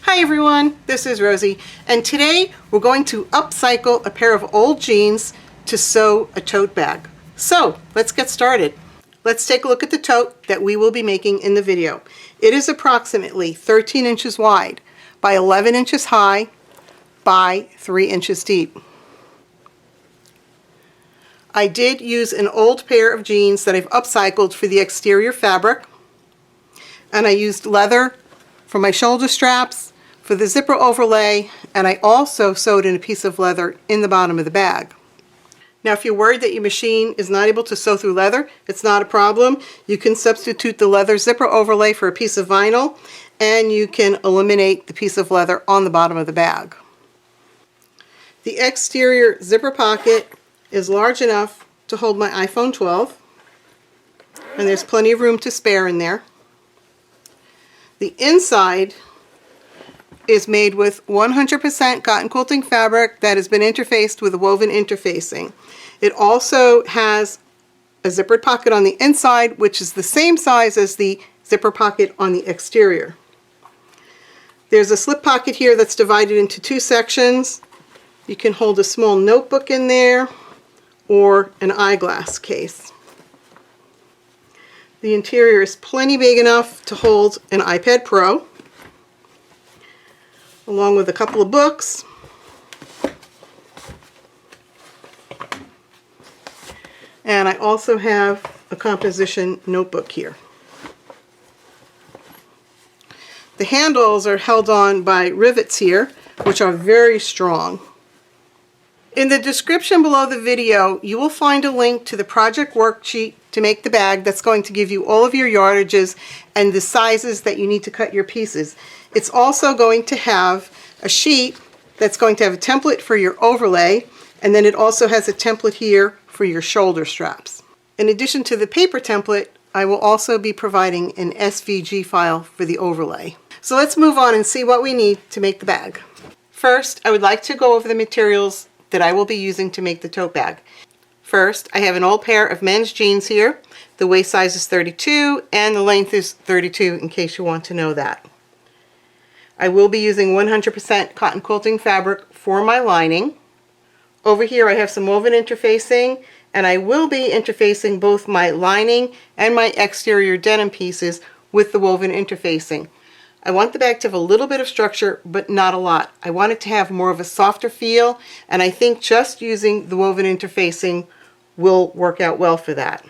Hi everyone, this is Rosie, and today we're going to upcycle a pair of old jeans to sew a tote bag. So let's get started. Let's take a look at the tote that we will be making in the video. It is approximately 13 inches wide by 11 inches high by 3 inches deep. I did use an old pair of jeans that I've upcycled for the exterior fabric, and I used leather for my shoulder straps, for the zipper overlay, and I also sewed in a piece of leather in the bottom of the bag. Now if you're worried that your machine is not able to sew through leather, it's not a problem. You can substitute the leather zipper overlay for a piece of vinyl, and you can eliminate the piece of leather on the bottom of the bag. The exterior zipper pocket is large enough to hold my iPhone 12, and there's plenty of room to spare in there. The inside is made with 100% cotton quilting fabric that has been interfaced with a woven interfacing. It also has a zippered pocket on the inside, which is the same size as the zipper pocket on the exterior. There's a slip pocket here that's divided into two sections. You can hold a small notebook in there or an eyeglass case. The interior is plenty big enough to hold an iPad Pro, along with a couple of books, and I also have a composition notebook here. The handles are held on by rivets here, which are very strong. In the description below the video, you will find a link to the project worksheet to make the bag that's going to give you all of your yardages and the sizes that you need to cut your pieces. It's also going to have a sheet that's going to have a template for your overlay, and then it also has a template here for your shoulder straps. In addition to the paper template, I will also be providing an SVG file for the overlay. So let's move on and see what we need to make the bag. First, I would like to go over the materials that I will be using to make the tote bag. First, I have an old pair of men's jeans here. The waist size is 32 and the length is 32, in case you want to know that. I will be using 100% cotton quilting fabric for my lining. Over here I have some woven interfacing, and I will be interfacing both my lining and my exterior denim pieces with the woven interfacing. I want the bag to have a little bit of structure, but not a lot. I want it to have more of a softer feel, and I think just using the woven interfacing will work out well for that.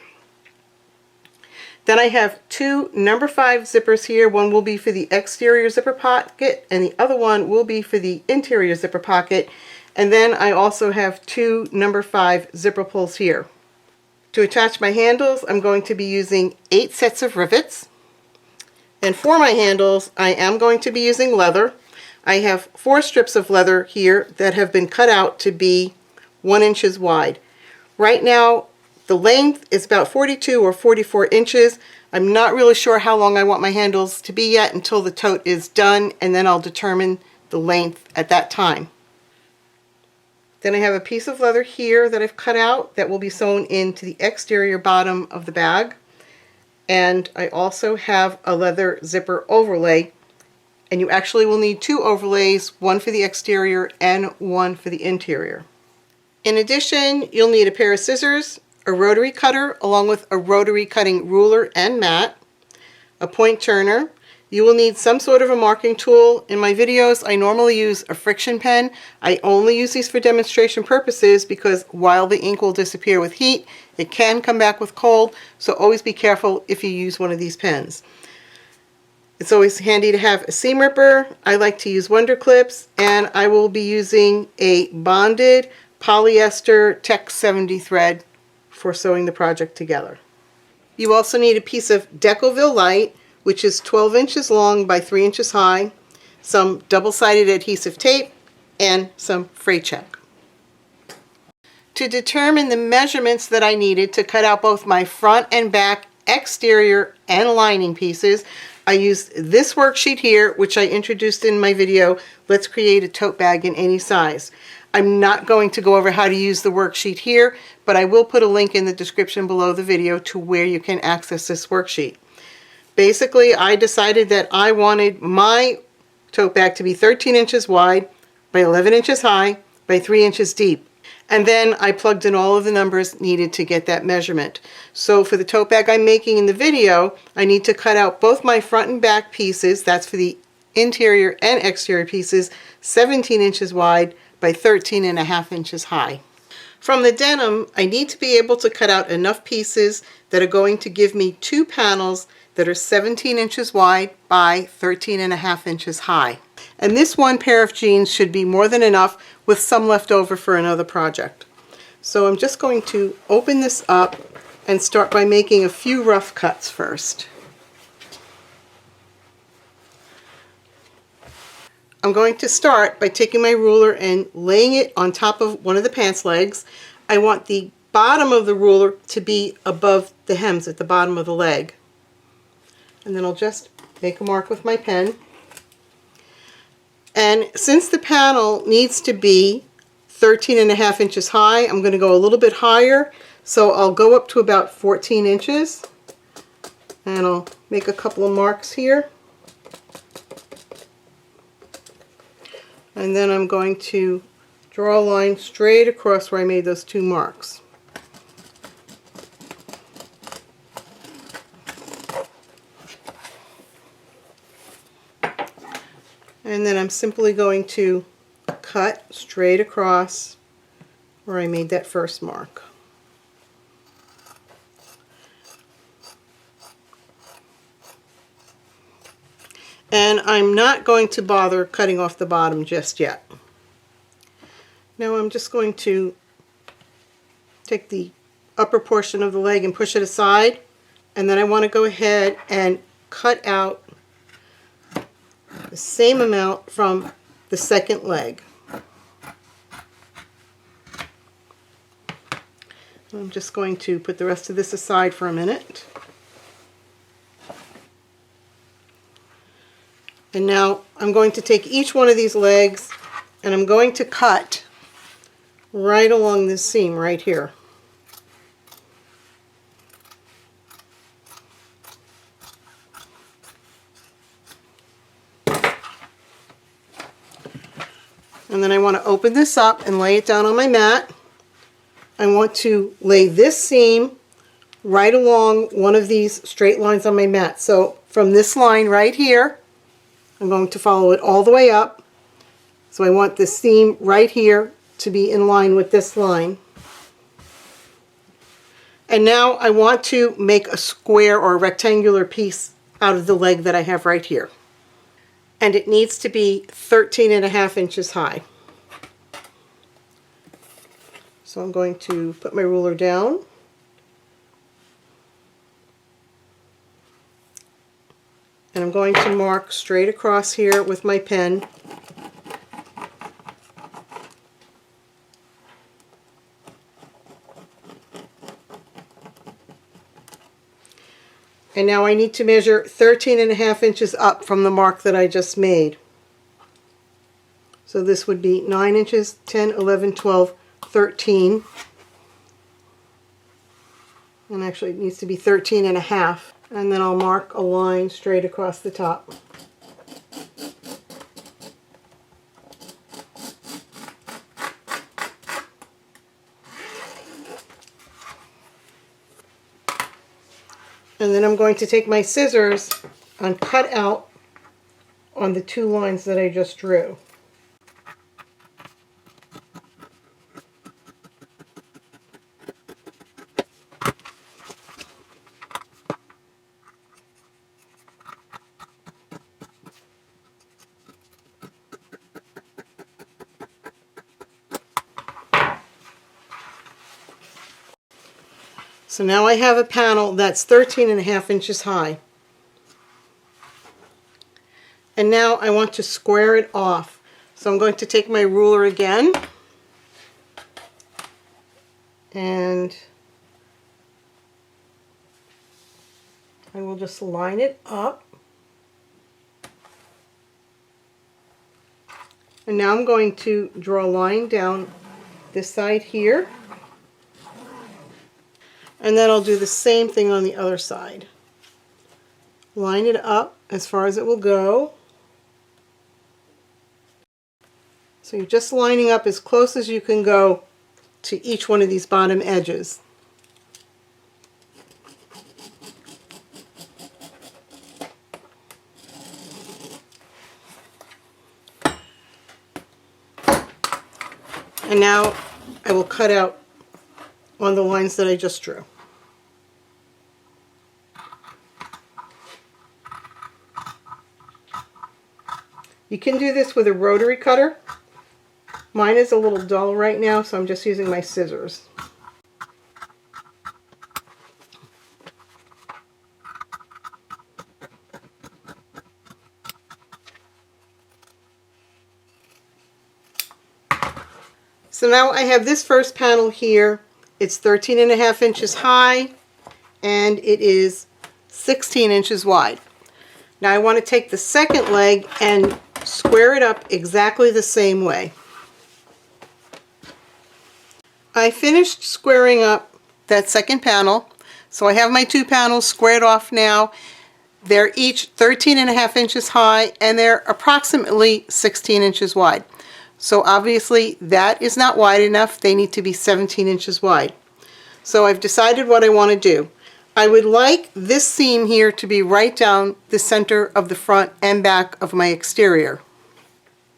Then I have two number 5 zippers here. One will be for the exterior zipper pocket, and the other one will be for the interior zipper pocket. And then I also have two number 5 zipper pulls here. To attach my handles, I'm going to be using 8 sets of rivets. And for my handles, I am going to be using leather. I have 4 strips of leather here that have been cut out to be 1 inch wide. Right now, the length is about 42 or 44 inches. I'm not really sure how long I want my handles to be yet until the tote is done, and then I'll determine the length at that time. Then I have a piece of leather here that I've cut out that will be sewn into the exterior bottom of the bag. And I also have a leather zipper overlay, and you actually will need 2 overlays, one for the exterior and one for the interior. In addition, you'll need a pair of scissors, a rotary cutter along with a rotary cutting ruler and mat, a point turner. You will need some sort of a marking tool. In my videos, I normally use a friction pen. I only use these for demonstration purposes because while the ink will disappear with heat, it can come back with cold, so always be careful if you use one of these pens. It's always handy to have a seam ripper. I like to use Wonder Clips, and I will be using a bonded polyester Tech 70 thread for sewing the project together. You also need a piece of Decovil Light, which is 12 inches long by 3 inches high, some double-sided adhesive tape, and some freight check. To determine the measurements that I needed to cut out both my front and back exterior and lining pieces, I used this worksheet here, which I introduced in my video, Let's Create a Tote Bag in Any Size. I'm not going to go over how to use the worksheet here, but I will put a link in the description below the video to where you can access this worksheet. Basically, I decided that I wanted my tote bag to be 13 inches wide by 11 inches high by 3 inches deep. And then I plugged in all of the numbers needed to get that measurement. So for the tote bag I'm making in the video, I need to cut out both my front and back pieces, that's for the interior and exterior pieces, 17 inches wide by 13.5 inches high. From the denim, I need to be able to cut out enough pieces that are going to give me 2 panels that are 17 inches wide by 13.5 inches high. And this one pair of jeans should be more than enough with some left over for another project. So I'm just going to open this up and start by making a few rough cuts first. I'm going to start by taking my ruler and laying it on top of one of the pants legs. I want the bottom of the ruler to be above the hems at the bottom of the leg. And then I'll just make a mark with my pen. And since the panel needs to be 13.5 inches high, I'm going to go a little bit higher. So I'll go up to about 14 inches. And I'll make a couple of marks here. And then I'm going to draw a line straight across where I made those 2 marks. And then I'm simply going to cut straight across where I made that first mark. And I'm not going to bother cutting off the bottom just yet. Now I'm just going to take the upper portion of the leg and push it aside, and then I want to go ahead and cut out the same amount from the second leg. I'm just going to put the rest of this aside for a minute. And now I'm going to take each one of these legs and I'm going to cut right along this seam right here. And then I want to open this up and lay it down on my mat. I want to lay this seam right along one of these straight lines on my mat. So from this line right here, I'm going to follow it all the way up. So I want this seam right here to be in line with this line. And now I want to make a square or a rectangular piece out of the leg that I have right here. And it needs to be 13.5 inches high. So I'm going to put my ruler down. And I'm going to mark straight across here with my pen. And now I need to measure 13.5 inches up from the mark that I just made. So this would be 9 inches, 10, 11, 12, 13. And actually it needs to be 13.5. And then I'll mark a line straight across the top. And then I'm going to take my scissors and cut out on the 2 lines that I just drew. So now I have a panel that's 13.5 inches high. And now I want to square it off. So I'm going to take my ruler again and I will just line it up. And now I'm going to draw a line down this side here. And then I'll do the same thing on the other side. Line it up as far as it will go. So you're just lining up as close as you can go to each one of these bottom edges. And now I will cut out on the lines that I just drew. You can do this with a rotary cutter. Mine is a little dull right now, so I'm just using my scissors. So now I have this first panel here. It's 13.5 inches high and it is 16 inches wide. Now I want to take the second leg and square it up exactly the same way. I finished squaring up that second panel, so I have my two panels squared off now. They're each 13.5 inches high and they're approximately 16 inches wide. So obviously that is not wide enough. They need to be 17 inches wide. So I've decided what I want to do. I would like this seam here to be right down the center of the front and back of my exterior.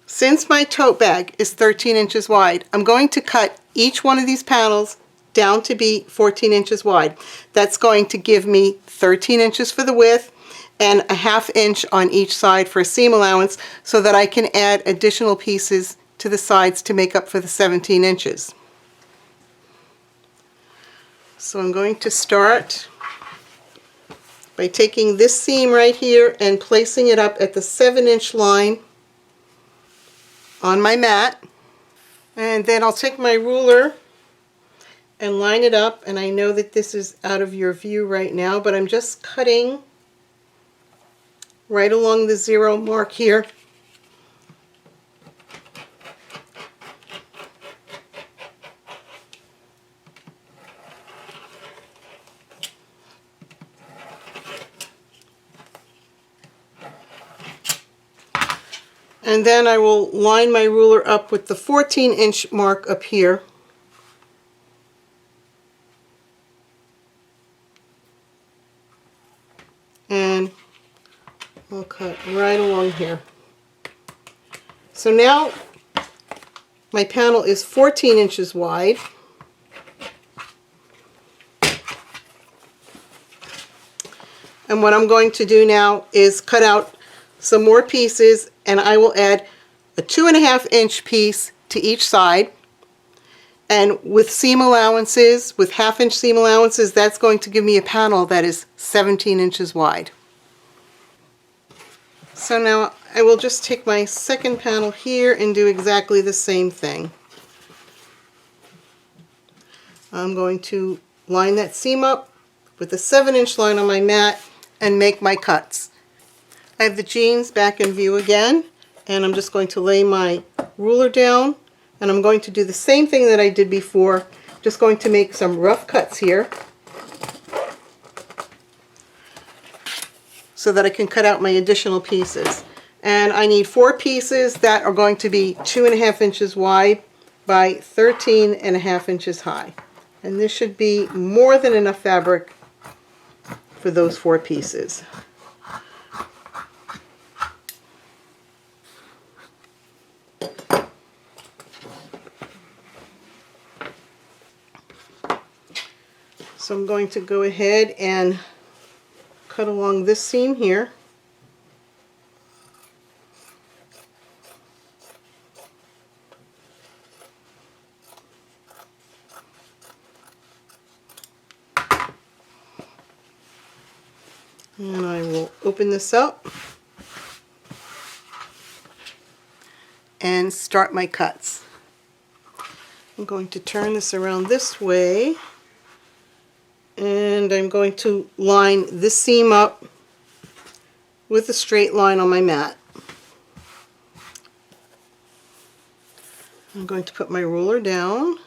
Since my tote bag is 13 inches wide, I'm going to cut each one of these panels down to be 14 inches wide. That's going to give me 13 inches for the width and a ½ inch on each side for a seam allowance so that I can add additional pieces to the sides to make up for the 17 inches. So I'm going to start by taking this seam right here and placing it up at the 7-inch line on my mat. And then I'll take my ruler and line it up, and I know that this is out of your view right now, but I'm just cutting right along the 0 mark here. And then I will line my ruler up with the 14-inch mark up here. And I'll cut right along here. So now my panel is 14 inches wide. And what I'm going to do now is cut out some more pieces, and I will add a 2.5 inch piece to each side. And with seam allowances, with ½ inch seam allowances, that's going to give me a panel that is 17 inches wide. So now I will just take my second panel here and do exactly the same thing. I'm going to line that seam up with a 7-inch line on my mat and make my cuts. I have the jeans back in view again, and I'm just going to lay my ruler down, and I'm going to do the same thing that I did before, just going to make some rough cuts here so that I can cut out my additional pieces. And I need 4 pieces that are going to be 2.5 inches wide by 13.5 inches high. And this should be more than enough fabric for those 4 pieces. So I'm going to go ahead and cut along this seam here. And I will open this up and start my cuts. I'm going to turn this around this way, and I'm going to line this seam up with a straight line on my mat. I'm going to put my ruler down.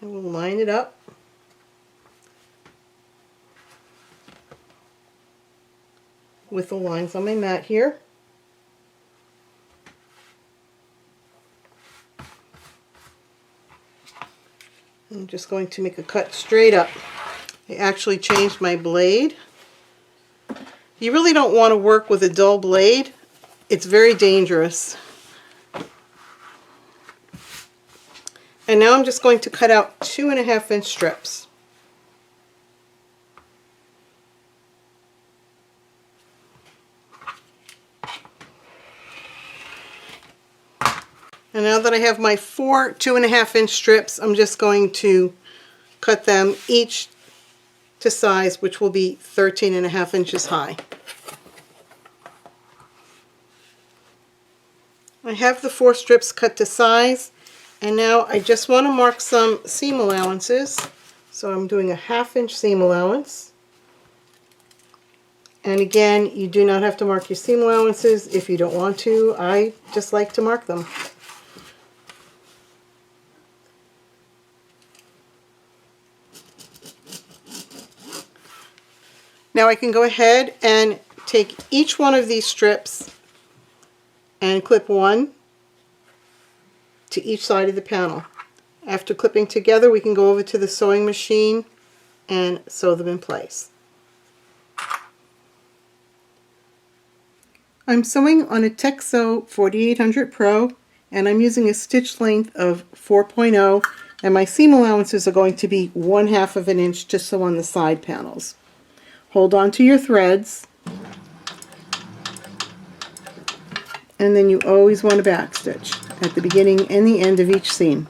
I will line it up with the lines on my mat here. I'm just going to make a cut straight up. I actually changed my blade. You really don't want to work with a dull blade. It's very dangerous. And now I'm just going to cut out 2.5-inch strips. And now that I have my 4 2.5-inch strips, I'm just going to cut them each to size, which will be 13.5 inches high. I have the 4 strips cut to size, and now I just want to mark some seam allowances. So I'm doing a 1/2 inch seam allowance. And again, you do not have to mark your seam allowances if you don't want to. I just like to mark them. Now I can go ahead and take each one of these strips and clip one to each side of the panel. After clipping together, we can go over to the sewing machine and sew them in place. I'm sewing on a Texo 4800 Pro, and I'm using a stitch length of 4.0, and my seam allowances are going to be 1/2 of an inch to sew on the side panels. Hold on to your threads, and then you always want to backstitch at the beginning and the end of each seam.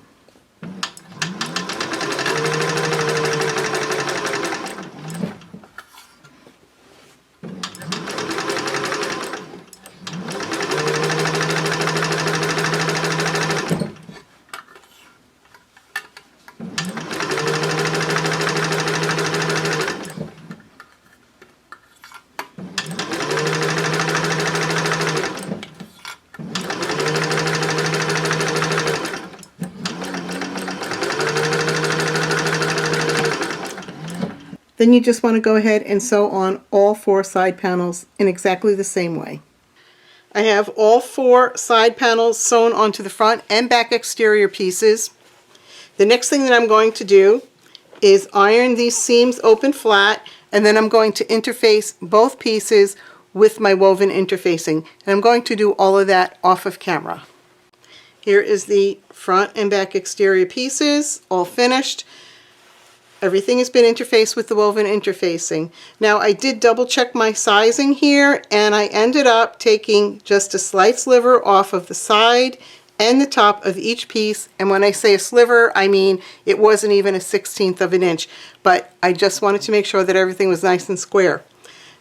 Then you just want to go ahead and sew on all 4 side panels in exactly the same way. I have all 4 side panels sewn onto the front and back exterior pieces. The next thing that I'm going to do is iron these seams open flat, and then I'm going to interface both pieces with my woven interfacing. And I'm going to do all of that off of camera. Here is the front and back exterior pieces, all finished. Everything has been interfaced with the woven interfacing. Now I did double check my sizing here, and I ended up taking just a slight sliver off of the side and the top of each piece. And when I say a sliver, I mean it wasn't even a 1/16 of an inch, but I just wanted to make sure that everything was nice and square.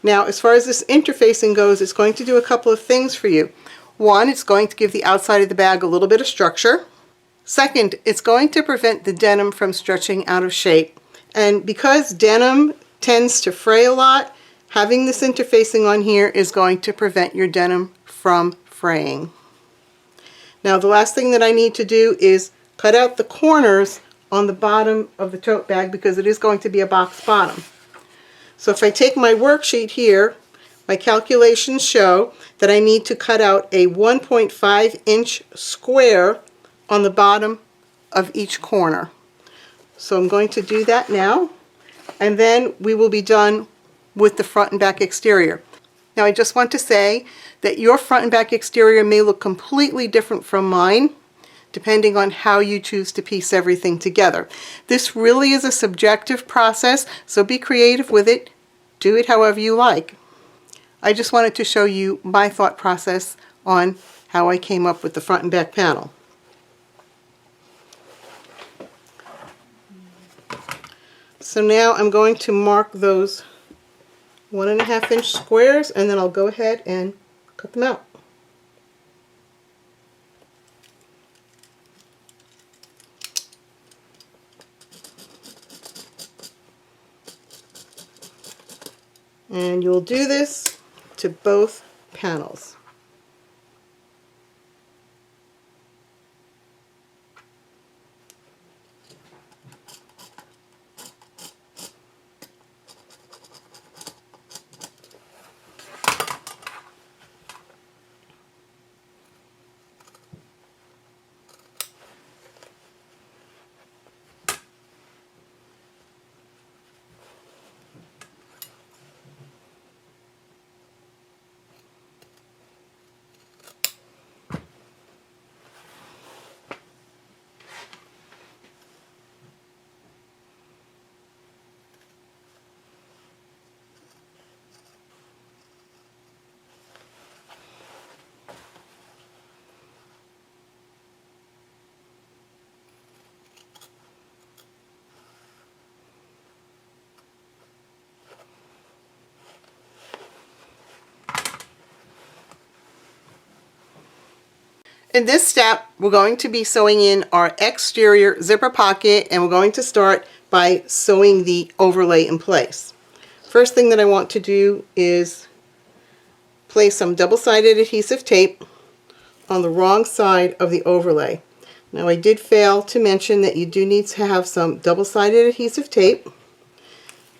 Now as far as this interfacing goes, it's going to do a couple of things for you. One, it's going to give the outside of the bag a little bit of structure. Second, it's going to prevent the denim from stretching out of shape. And because denim tends to fray a lot, having this interfacing on here is going to prevent your denim from fraying. Now the last thing that I need to do is cut out the corners on the bottom of the tote bag, because it is going to be a box bottom. So if I take my worksheet here, my calculations show that I need to cut out a 1.5-inch square on the bottom of each corner. So I'm going to do that now, and then we will be done with the front and back exterior. Now I just want to say that your front and back exterior may look completely different from mine, depending on how you choose to piece everything together. This really is a subjective process, so be creative with it. Do it however you like. I just wanted to show you my thought process on how I came up with the front and back panel. So now I'm going to mark those 1.5-inch squares, and then I'll go ahead and cut them out. And you'll do this to both panels. In this step, we're going to be sewing in our exterior zipper pocket, and we're going to start by sewing the overlay in place. First thing that I want to do is place some double-sided adhesive tape on the wrong side of the overlay. Now, I did fail to mention that you do need to have some double-sided adhesive tape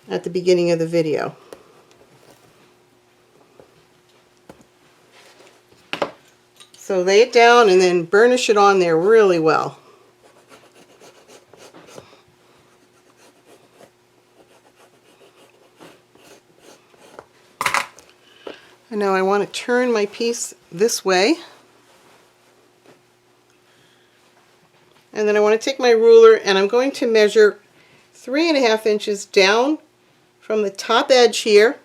at the beginning of the video. So lay it down and then burnish it on there really well. And now I want to turn my piece this way. And then I want to take my ruler and I'm going to measure 3.5 inches down from the top edge here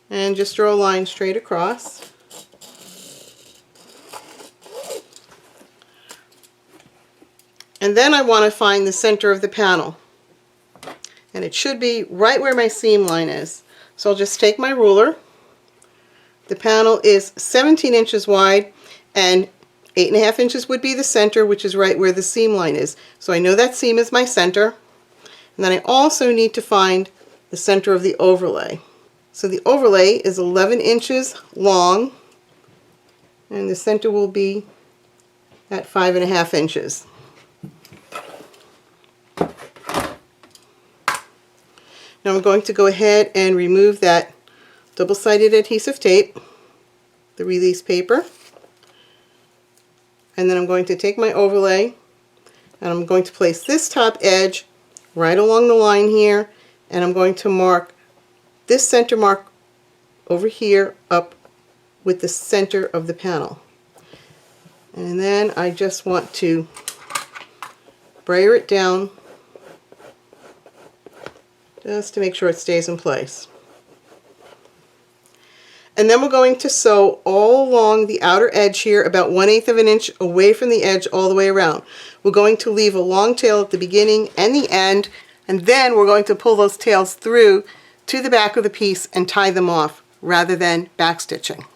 and just draw a line straight across. And then I want to find the center of the panel. And it should be right where my seam line is. So I'll just take my ruler. The panel is 17 inches wide and 8.5 inches would be the center, which is right where the seam line is. So I know that seam is my center. And then I also need to find the center of the overlay. So the overlay is 11 inches long and the center will be at 5.5 inches. Now I'm going to go ahead and remove that double-sided adhesive tape, the release paper, and then I'm going to take my overlay and I'm going to place this top edge right along the line here, and I'm going to mark this center mark over here up with the center of the panel. And then I just want to brayer it down just to make sure it stays in place. And then we're going to sew all along the outer edge here, about 1/8 of an inch away from the edge all the way around. We're going to leave a long tail at the beginning and the end, and then we're going to pull those tails through to the back of the piece and tie them off rather than backstitching.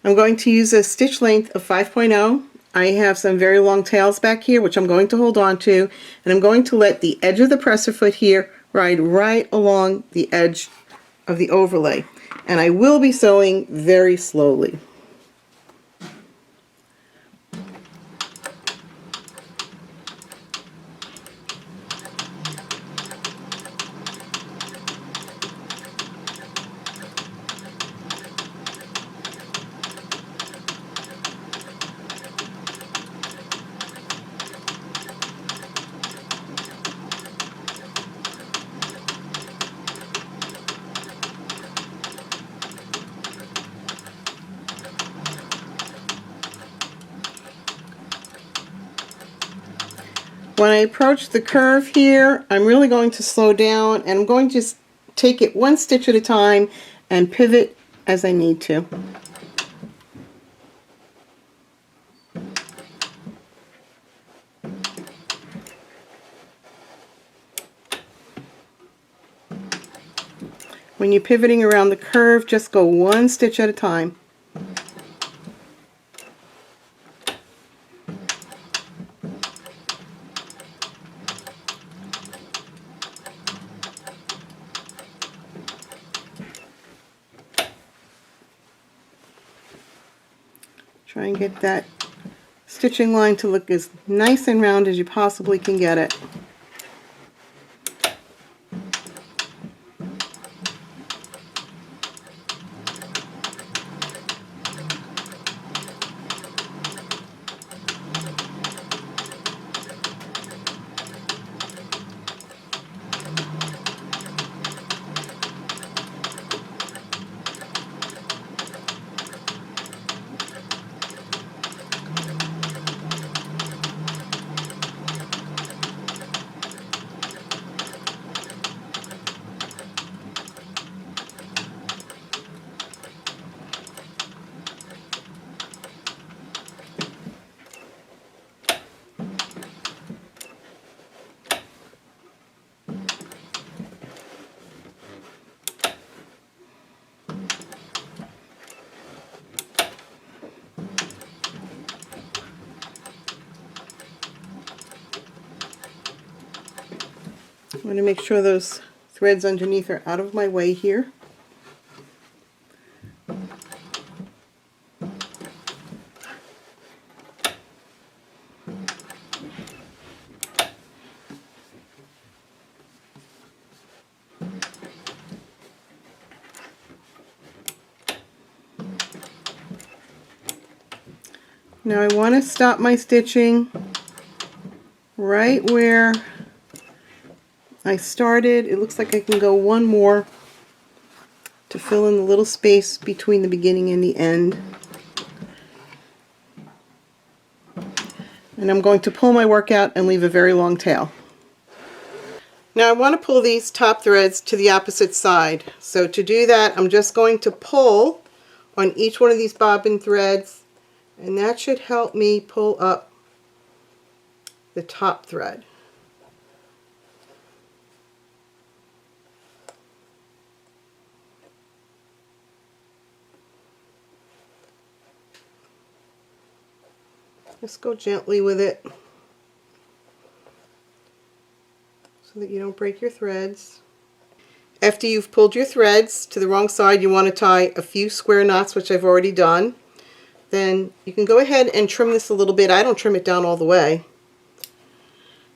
I'm going to use a stitch length of 5.0. I have some very long tails back here which I'm going to hold on to, and I'm going to let the edge of the presser foot here ride right along the edge of the overlay. And I will be sewing very slowly. When I approach the curve here, I'm really going to slow down and I'm going to just take it one stitch at a time and pivot as I need to. When you're pivoting around the curve, just go one stitch at a time. Try and get that stitching line to look as nice and round as you possibly can get it. want to make sure those threads underneath are out of my way here. Now I want to stop my stitching right where I started. It looks like I can go one more to fill in the little space between the beginning and the end. And I'm going to pull my work out and leave a very long tail. Now I want to pull these top threads to the opposite side. So to do that, I'm just going to pull on each one of these bobbin threads, and that should help me pull up the top thread. Just go gently with it so that you don't break your threads. After you've pulled your threads to the wrong side, you want to tie a few square knots, which I've already done. Then you can go ahead and trim this a little bit. I don't trim it down all the way.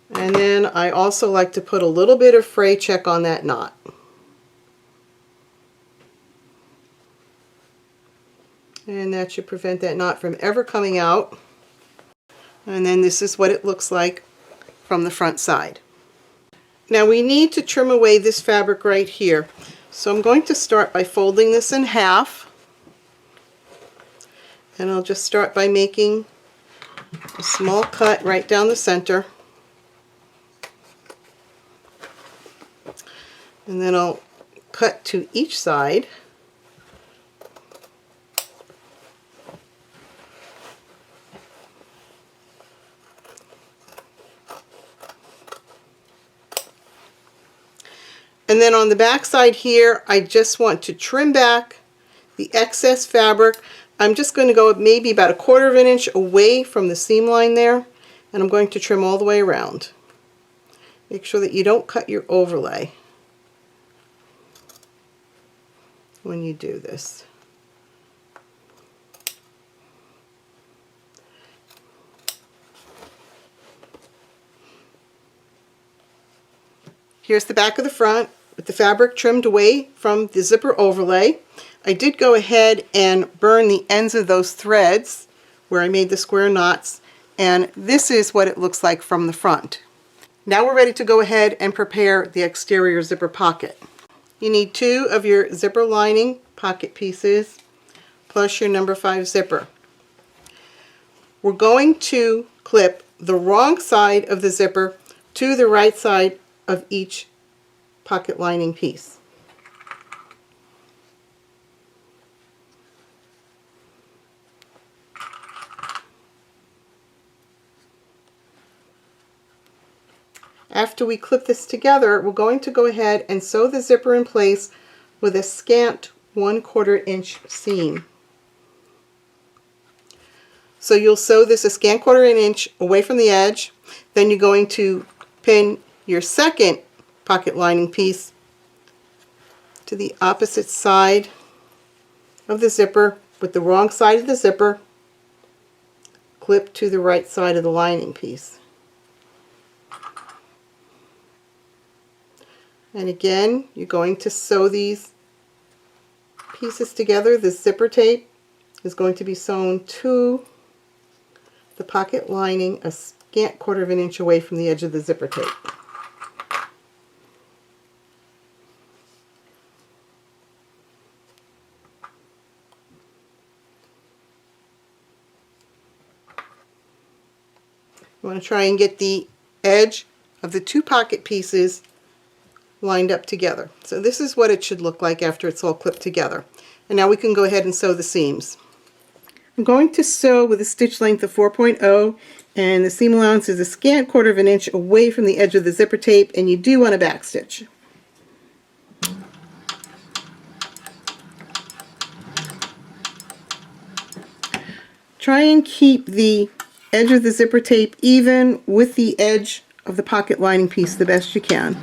And then I also like to put a little bit of fray check on that knot. And that should prevent that knot from ever coming out. And then this is what it looks like from the front side. Now we need to trim away this fabric right here. So I'm going to start by folding this in half. And I'll just start by making a small cut right down the center. And then I'll cut to each side. And then on the back side here, I just want to trim back the excess fabric. I'm just going to go maybe about 1/4 of an inch away from the seam line there, and I'm going to trim all the way around. Make sure that you don't cut your overlay when you do this. Here's the back of the front with the fabric trimmed away from the zipper overlay. I did go ahead and burn the ends of those threads where I made the square knots, and this is what it looks like from the front. Now we're ready to go ahead and prepare the exterior zipper pocket. You need 2 of your zipper lining pocket pieces plus your number 5 zipper. We're going to clip the wrong side of the zipper to the right side of each pocket lining piece. After we clip this together, we're going to go ahead and sew the zipper in place with a scant 1/4 inch seam. So you'll sew this a scant 1/4 inch away from the edge. Then you're going to pin your second pocket lining piece to the opposite side of the zipper with the wrong side of the zipper clip to the right side of the lining piece. And again, you're going to sew these pieces together. The zipper tape is going to be sewn to the pocket lining a scant 1/4 of an inch away from the edge of the zipper tape. You want to try and get the edge of the 2 pocket pieces lined up together. So this is what it should look like after it's all clipped together. And now we can go ahead and sew the seams. I'm going to sew with a stitch length of 4.0, and the seam allowance is a scant 1/4 of an inch away from the edge of the zipper tape, and you do want to back stitch. Try and keep the edge of the zipper tape even with the edge of the pocket lining piece the best you can.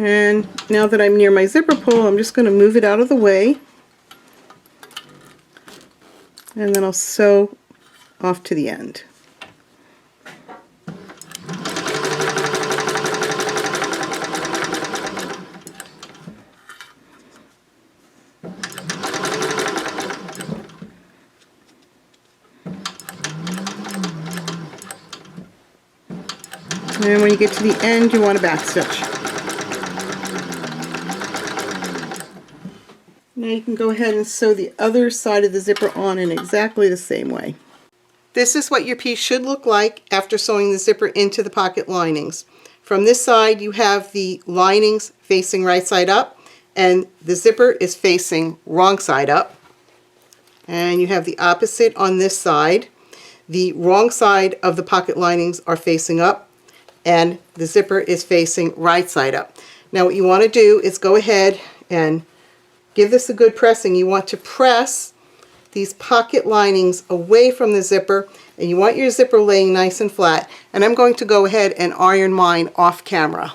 And now that I'm near my zipper pull, I'm just going to move it out of the way, and then I'll sew off to the end. And when you get to the end, you want to backstitch. Now you can go ahead and sew the other side of the zipper on in exactly the same way. This is what your piece should look like after sewing the zipper into the pocket linings. From this side you have the linings facing right side up, and the zipper is facing wrong side up. And you have the opposite on this side. The wrong side of the pocket linings are facing up, and the zipper is facing right side up. Now what you want to do is go ahead and give this a good pressing. You want to press these pocket linings away from the zipper, and you want your zipper laying nice and flat. And I'm going to go ahead and iron mine off camera.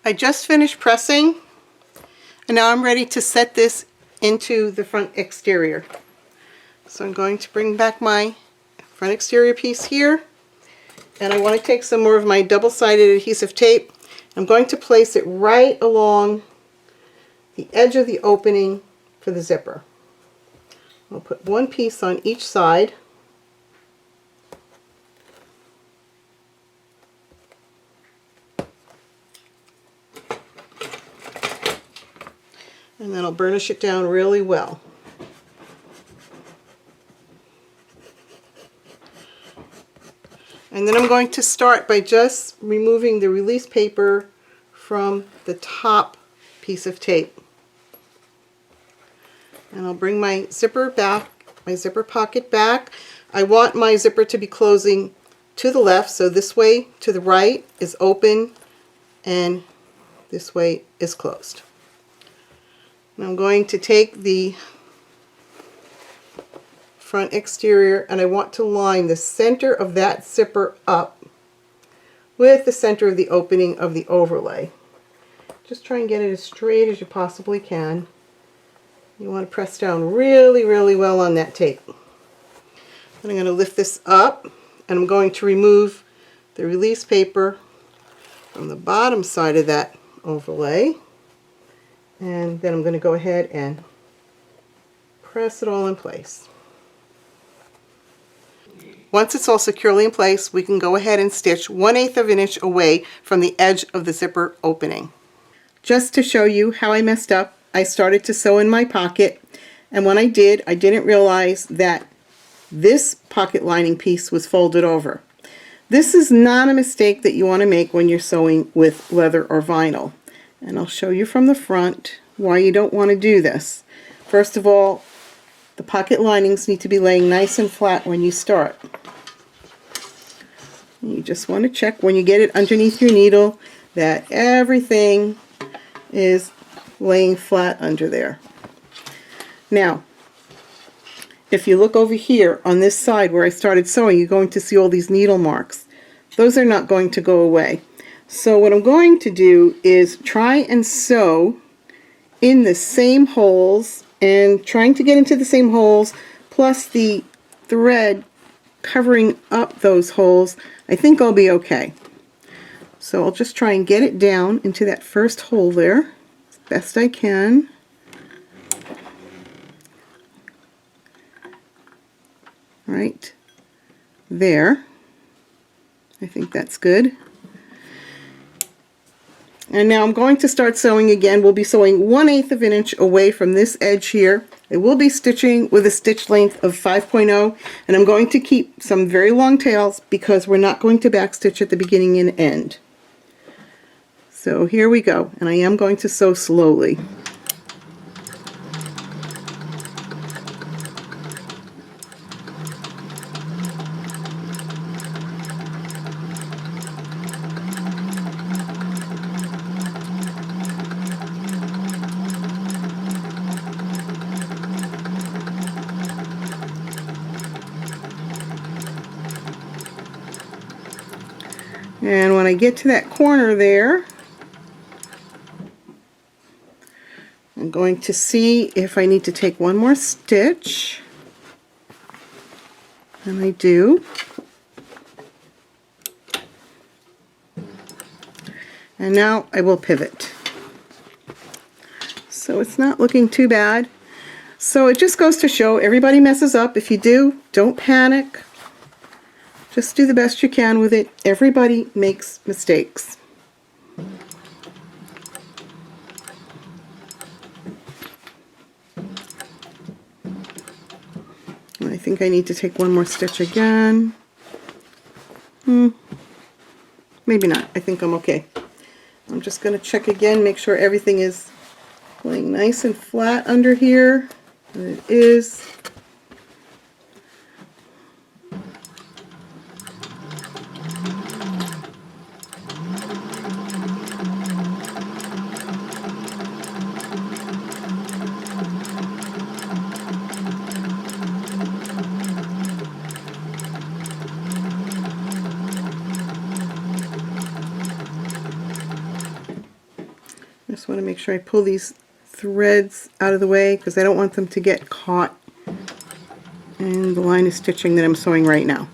I just finished pressing, and now I'm ready to set this into the front exterior. So I'm going to bring back my front exterior piece here, and I want to take some more of my double-sided adhesive tape. I'm going to place it right along the edge of the opening for the zipper. I'll put one piece on each side. And then I'll burnish it down really well. And then I'm going to start by just removing the release paper from the top piece of tape. And I'll bring my zipper back, my zipper pocket back. I want my zipper to be closing to the left, so this way to the right is open and this way is closed. And I'm going to take the front exterior, and I want to line the center of that zipper up with the center of the opening of the overlay. Just try and get it as straight as you possibly can. You want to press down really, really well on that tape. Then I'm going to lift this up, and I'm going to remove the release paper from the bottom side of that overlay. And then I'm going to go ahead and press it all in place. Once it's all securely in place, we can go ahead and stitch 1/8 of an inch away from the edge of the zipper opening. Just to show you how I messed up, I started to sew in my pocket, and when I did, I didn't realize that this pocket lining piece was folded over. This is not a mistake that you want to make when you're sewing with leather or vinyl. And I'll show you from the front why you don't want to do this. First of all, the pocket linings need to be laying nice and flat when you start. You just want to check when you get it underneath your needle that everything is laying flat under there. Now, if you look over here on this side where I started sewing, you're going to see all these needle marks. Those are not going to go away. So what I'm going to do is try and sew in the same holes, and trying to get into the same holes plus the thread covering up those holes, I think I'll be okay. So I'll just try and get it down into that first hole there as best I can. Right there. I think that's good. And now I'm going to start sewing again. We'll be sewing 1/8 of an inch away from this edge here. I will be stitching with a stitch length of 5.0, and I'm going to keep some very long tails because we're not going to backstitch at the beginning and end. So here we go, and I am going to sew slowly. And when I get to that corner there, I'm going to see if I need to take one more stitch, and I do. And now I will pivot. So it's not looking too bad. So it just goes to show everybody messes up. If you do, don't panic. Just do the best you can with it. Everybody makes mistakes. I think I need to take one more stitch again. Maybe not. I think I'm okay. I'm just going to check again, make sure everything is laying nice and flat under here. And it is. Just want to make sure I pull these threads out of the way because I don't want them to get caught in the line of stitching that I'm sewing right now.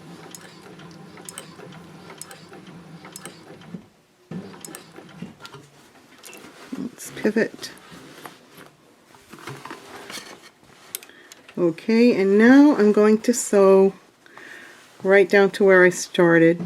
Let's pivot. Okay, and now I'm going to sew right down to where I started.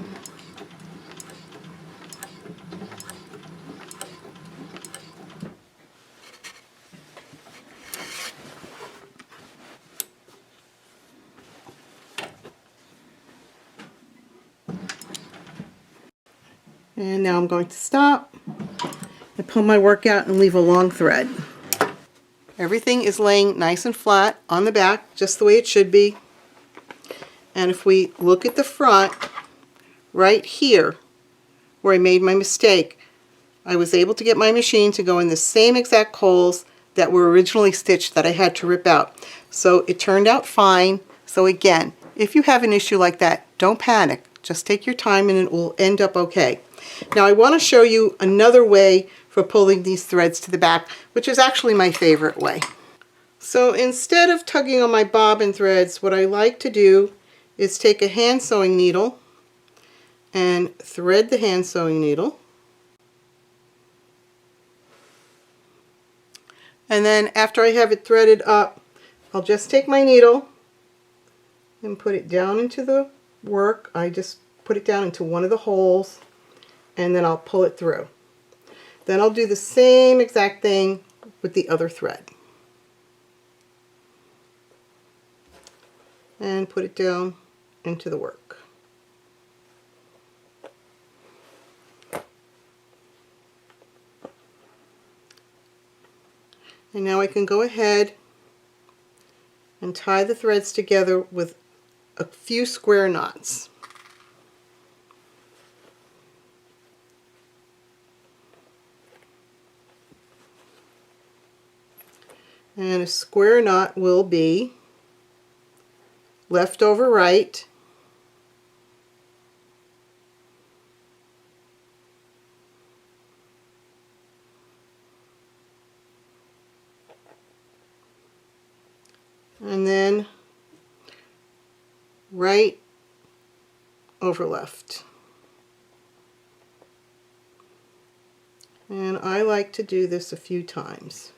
And now I'm going to stop and pull my work out and leave a long thread. Everything is laying nice and flat on the back, just the way it should be. And if we look at the front, right here, where I made my mistake, I was able to get my machine to go in the same exact holes that were originally stitched that I had to rip out. So it turned out fine. So again, if you have an issue like that, don't panic. Just take your time and it will end up okay. Now I want to show you another way for pulling these threads to the back, which is actually my favorite way. So instead of tugging on my bobbin threads, what I like to do is take a hand sewing needle and thread the hand sewing needle. And then after I have it threaded up, I'll just take my needle and put it down into the work. I just put it down into one of the holes and then I'll pull it through. Then I'll do the same exact thing with the other thread. And put it down into the work. And now I can go ahead and tie the threads together with a few square knots. And a square knot will be left over right, and then right over left. And I like to do this a few times.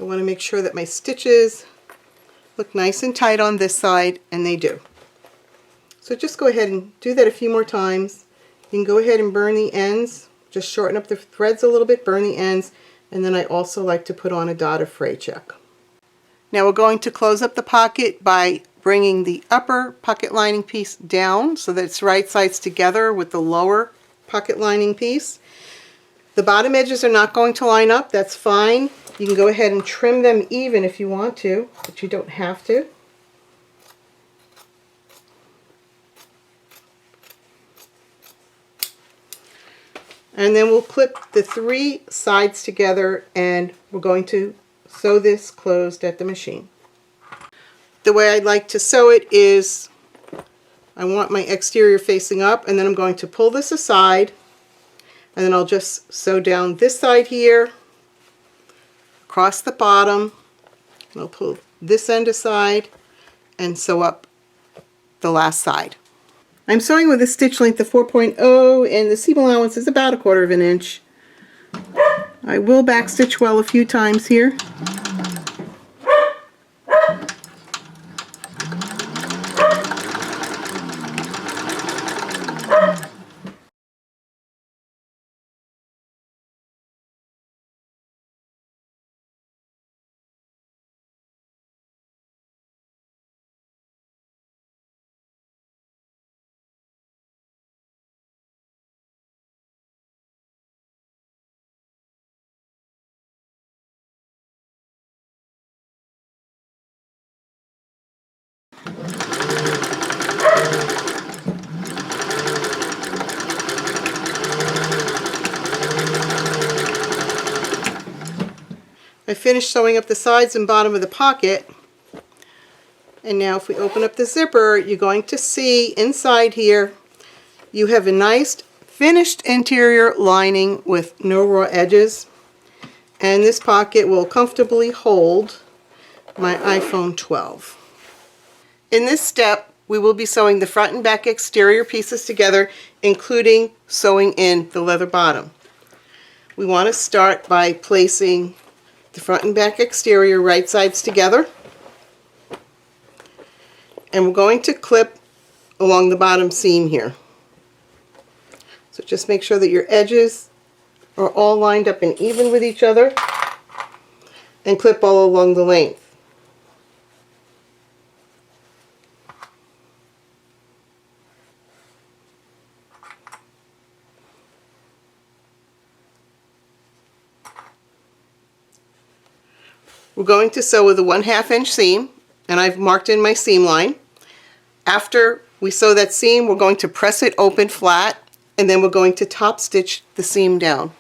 I want to make sure that my stitches look nice and tight on this side, and they do. So just go ahead and do that a few more times. You can go ahead and burn the ends, just shorten up the threads a little bit, burn the ends, and then I also like to put on a dot of fray check. Now we're going to close up the pocket by bringing the upper pocket lining piece down so that it's right sides together with the lower pocket lining piece. The bottom edges are not going to line up, that's fine. You can go ahead and trim them even if you want to, but you don't have to. And then we'll clip the three sides together and we're going to sew this closed at the machine. The way I'd like to sew it is I want my exterior facing up, and then I'm going to pull this aside. And then I'll just sew down this side here, across the bottom, and I'll pull this end aside and sew up the last side. I'm sewing with a stitch length of 4.0 and the seam allowance is about 1/4 of an inch. I will backstitch well a few times here. I finished sewing up the sides and bottom of the pocket, and now if we open up the zipper, you're going to see inside here you have a nice finished interior lining with no raw edges, and this pocket will comfortably hold my iPhone 12. In this step, we will be sewing the front and back exterior pieces together, including sewing in the leather bottom. We want to start by placing the front and back exterior right sides together, and we're going to clip along the bottom seam here. So just make sure that your edges are all lined up and even with each other, and clip all along the length. We're going to sew with a 1/2 inch seam, and I've marked in my seam line. After we sew that seam, we're going to press it open flat, and then we're going to top stitch the seam down.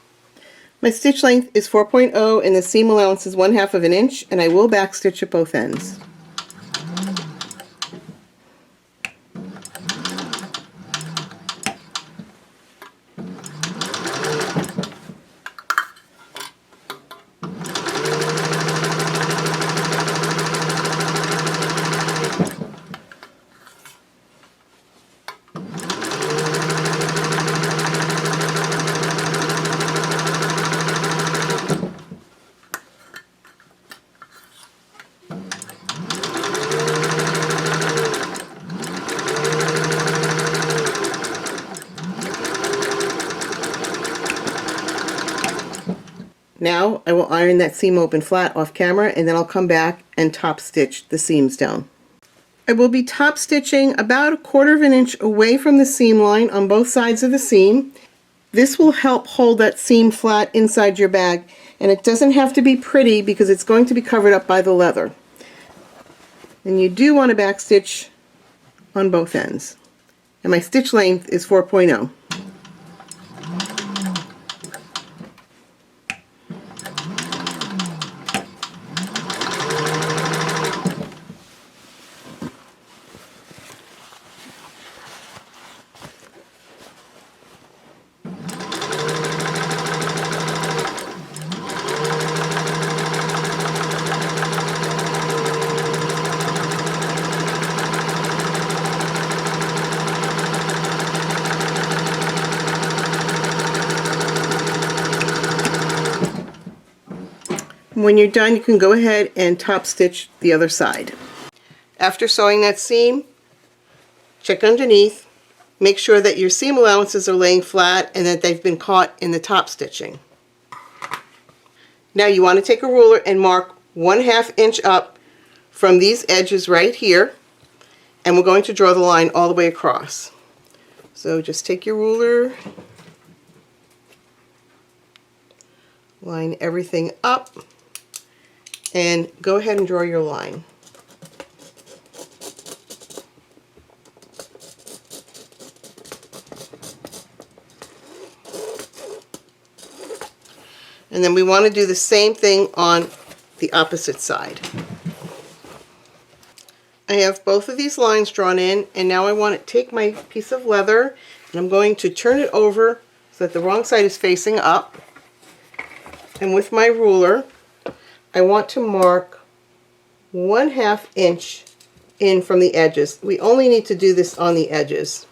My stitch length is 4.0 and the seam allowance is 1/2 of an inch, and I will back stitch at both ends. Now I will iron that seam open flat off camera, and then I'll come back and top stitch the seams down. I will be top stitching about 1/4 of an inch away from the seam line on both sides of the seam. This will help hold that seam flat inside your bag, and it doesn't have to be pretty because it's going to be covered up by the leather. And you do want to back stitch on both ends. And my stitch length is 4.0. When you're done, you can go ahead and top stitch the other side. After sewing that seam, check underneath, make sure that your seam allowances are laying flat and that they've been caught in the top stitching. Now you want to take a ruler and mark 1/2 inch up from these edges right here, and we're going to draw the line all the way across. So just take your ruler, line everything up, and go ahead and draw your line. And then we want to do the same thing on the opposite side. I have both of these lines drawn in, and now I want to take my piece of leather and I'm going to turn it over so so that the wrong side is facing up. And with my ruler, I want to mark 1/2 inch in from the edges. We only need to do this on the edges.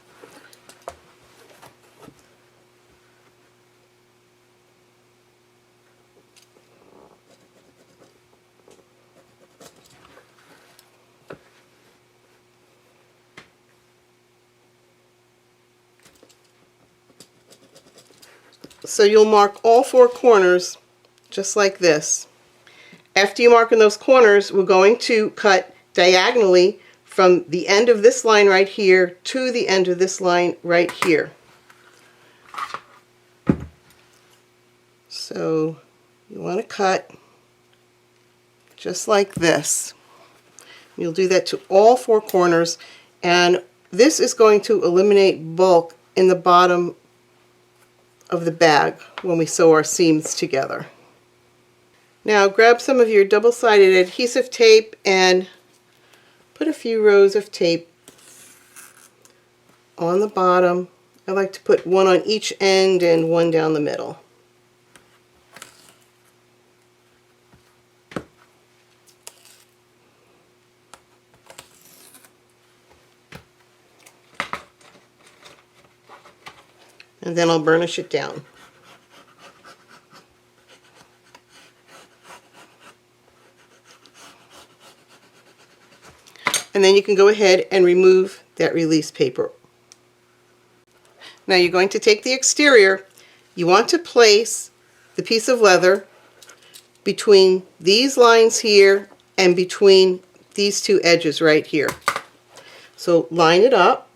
So you'll mark all 4 corners just like this. After you mark in those corners, we're going to cut diagonally from the end of this line right here to the end of this line right here. So you want to cut just like this. You'll do that to all 4 corners, and this is going to eliminate bulk in the bottom of the bag when we sew our seams together. Now grab some of your double-sided adhesive tape and put a few rows of tape on the bottom. I like to put one on each end and one down the middle. And then I'll burnish it down. And then you can go ahead and remove that release paper. Now you're going to take the exterior. You want to place the piece of leather between these lines here and between these 2 edges right here. So line it up.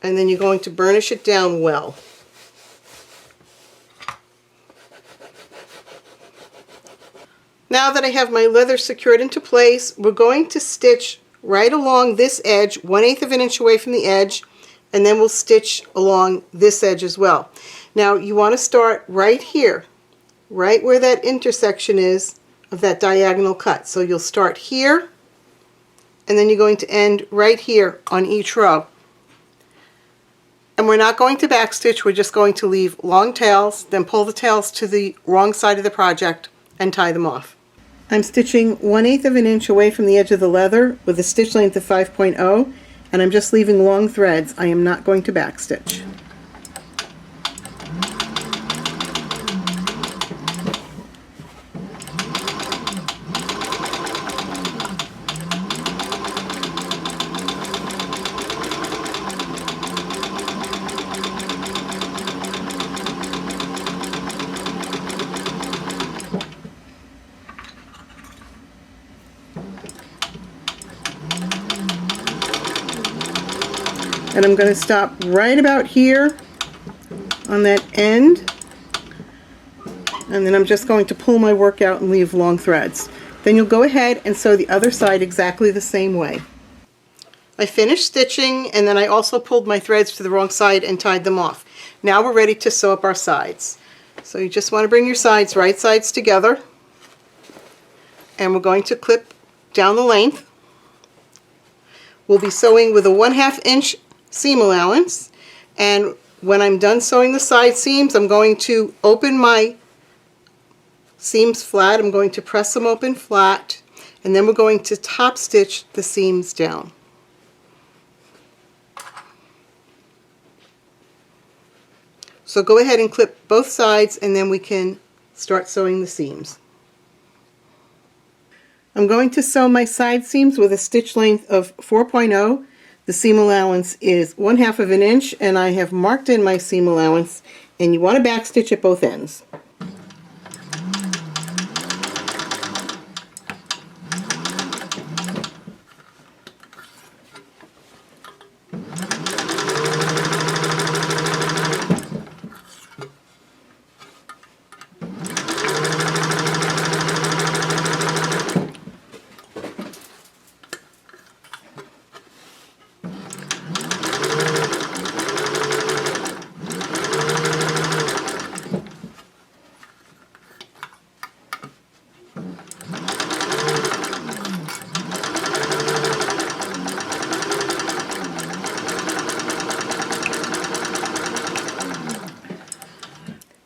And then you're going to burnish it down well. Now that I have my leather secured into place, we're going to stitch right along this edge, 1/8 of an inch away from the edge, and then we'll stitch along this edge as well. Now you want to start right here, right where that intersection is of that diagonal cut. So you'll start here, and then you're going to end right here on each row. And we're not going to backstitch, we're just going to leave long tails, then pull the tails to the wrong side of the project and tie them off. I'm stitching 1/8 of an inch away from the edge of the leather with a stitch length of 5.0, and I'm just leaving long threads. I am not going to backstitch. And I'm going to stop right about here on that end, and then I'm just going to pull my work out and leave long threads. Then you'll go ahead and sew the other side exactly the same way. I finished stitching, and then I also pulled my threads to the wrong side and tied them off. Now we're ready to sew up our sides. So you just want to bring your sides, right sides together, and we're going to clip down the length. We'll be sewing with a 1/2 inch seam allowance, and when I'm done sewing the side seams, I'm going to open my seams flat. I'm going to press them open flat, and then we're going to top stitch the seams down. So go ahead and clip both sides, and then we can start sewing the seams. I'm going to sew my side seams with a stitch length of 4.0. The seam allowance is 1/2 of an inch, and I have marked in my seam allowance, and you want to backstitch at both ends.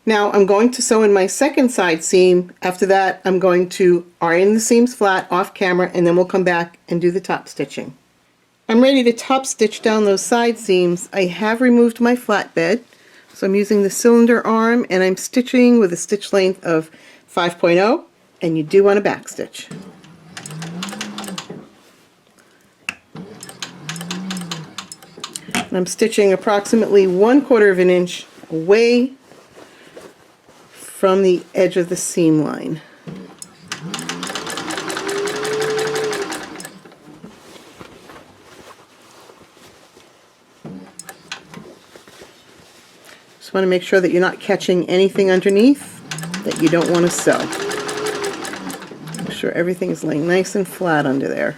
Now I'm going to sew in my second side seam. After that, I'm going to iron the seams flat off camera, and then we'll come back and do the top stitching. I'm ready to top stitch down those side seams. I have removed my flatbed, so I'm using the cylinder arm, and I'm stitching with a stitch length of 5.0, and you do want to back stitch. And I'm stitching approximately 1/4 of an inch away from the edge of the seam line. Just want to make sure that you're not catching anything underneath that you don't want to sew. Make sure everything is laying nice and flat under there.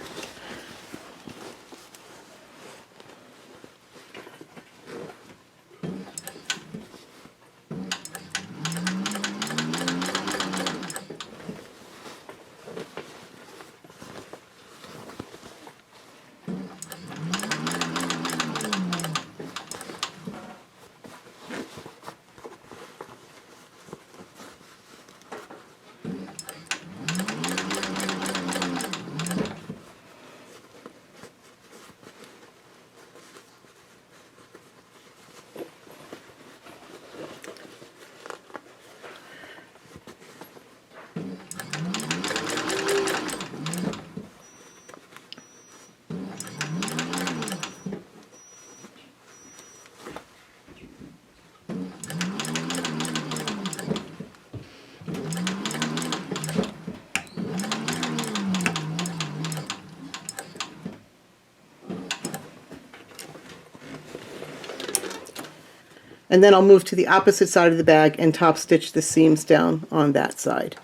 And then I'll move to the opposite side of the bag and top stitch the seams down on that side.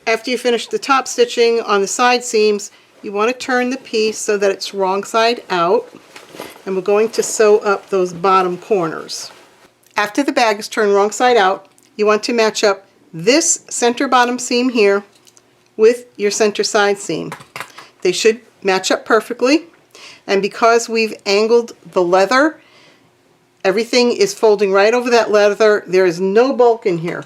After you finish the top stitching on the side seams, you want to turn the piece so that it's wrong side out, and we're going to sew up those bottom corners. After the bag is turned wrong side out, you want to match up this center bottom seam here with your center side seam. They should match up perfectly, and because we've angled the leather, everything is folding right over that leather. There is no bulk in here.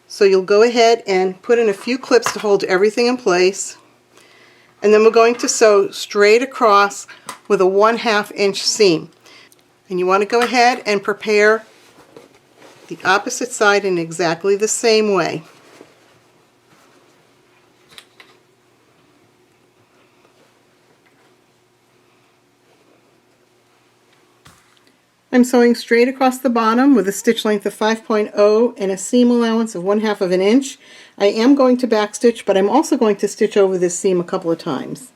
So you'll go ahead and put in a few clips to hold everything in place. And then we're going to sew straight across with a 1/2 inch seam. And you want to go ahead and prepare the opposite side in exactly the same way. I'm sewing straight across the bottom with a stitch length of 5.0 and a seam allowance of 1/2 of an inch. I am going to backstitch, but I'm also going to stitch over this seam a couple of times.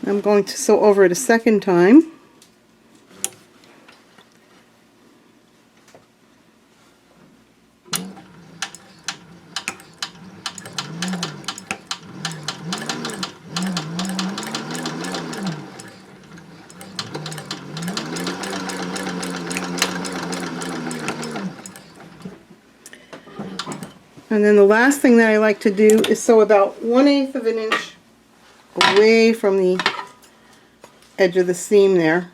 I'm going to sew over it a second time. And then the last thing that I like to do is sew about 1/8 of an inch away from the edge of the seam there.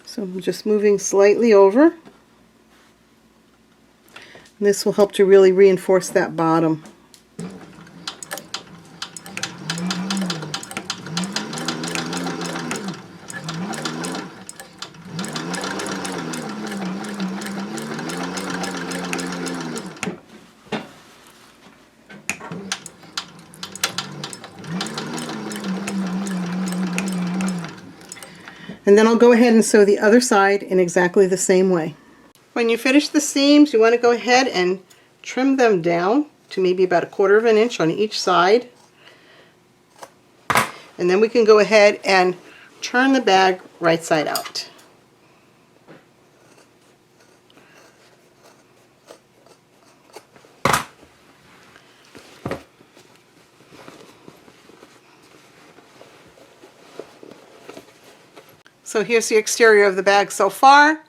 So I'm just moving slightly over. And this will help to really reinforce that bottom. And then I'll go ahead and sew the other side in exactly the same way. When you finish the seams, you want to go ahead and trim them down to maybe about 1/4 of an inch on each side. And then we can go ahead and turn the bag right side out. So here's the exterior of the bag so far,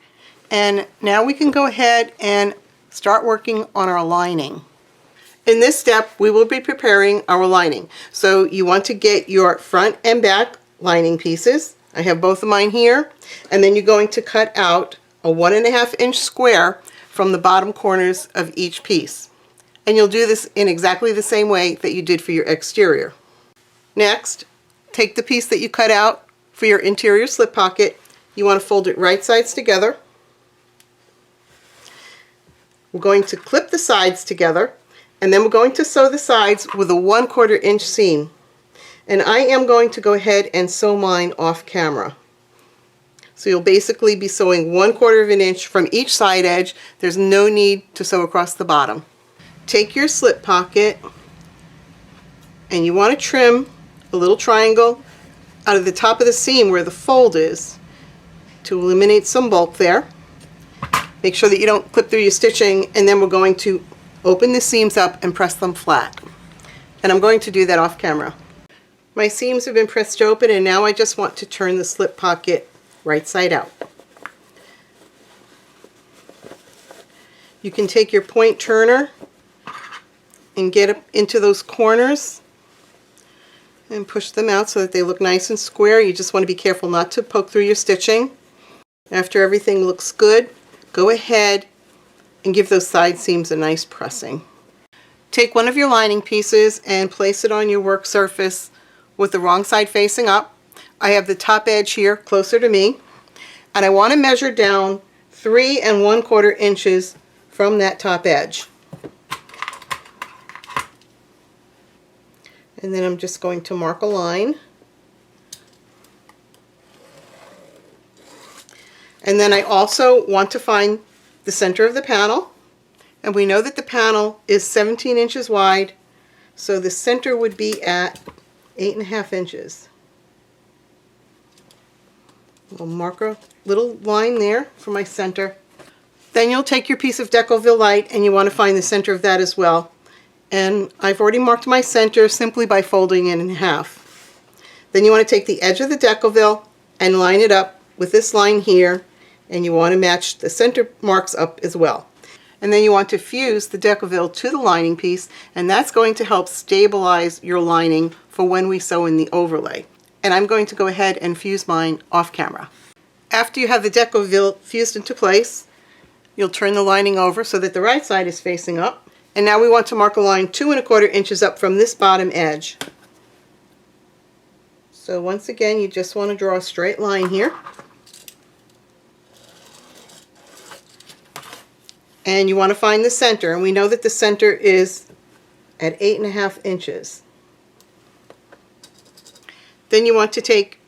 and now we can go ahead and start working on our lining. In this step, we will be preparing our lining. So you want to get your front and back lining pieces. I have both of mine here, and then you're going to cut out a 1.5 inch square from the bottom corners of each piece. And you'll do this in exactly the same way that you did for your exterior. Next, take the piece that you cut out for your interior slip pocket. You want to fold it right sides together. We're going to clip the sides together, and then we're going to sew the sides with a 1/4 inch seam. And I am going to go ahead and sew mine off camera. So you'll basically be sewing 1/4 inch from each side edge. There's no need to sew across the bottom. Take your slip pocket and you want to trim a little triangle out of the top of the seam where the fold is to eliminate some bulk there. Make sure that you don't clip through your stitching, and then we're going to open the seams up and press them flat. And I'm going to do that off camera. My seams have been pressed open, and now I just want to turn the slip pocket right side out. You can take your point turner and get up into those corners and push them out so that they look nice and square. You just want to be careful not to poke through your stitching. After everything looks good, go ahead and give those side seams a nice pressing. Take one of your lining pieces and place it on your work surface with the wrong side facing up. I have the top edge here closer to me, and I want to measure down 3 1/4 inches from that top edge. And then I'm just going to mark a line. And then I also want to find the center of the panel. And we know that the panel is 17 inches wide, so the center would be at 8.5 inches. I'll mark a little line there for my center. Then you'll take your piece of Decoville Light and you want to find the center of that as well. And I've already marked my center simply by folding it in half. Then you want to take the edge of the Decoville and line it up with this line here, and you want to match the center marks up as well. And then you want to fuse the Decoville to the lining piece, and that's going to help stabilize your lining for when we sew in the overlay. And I'm going to go ahead and fuse mine off camera. After you have the Decoville fused into place, you'll turn the lining over so that the right side is facing up. And now we want to mark a line 2 1/4 inches up from this bottom edge. So once again, you just want to draw a straight line here. And you want to find the center, and we know that the center is at 8.5 inches. Then you want to take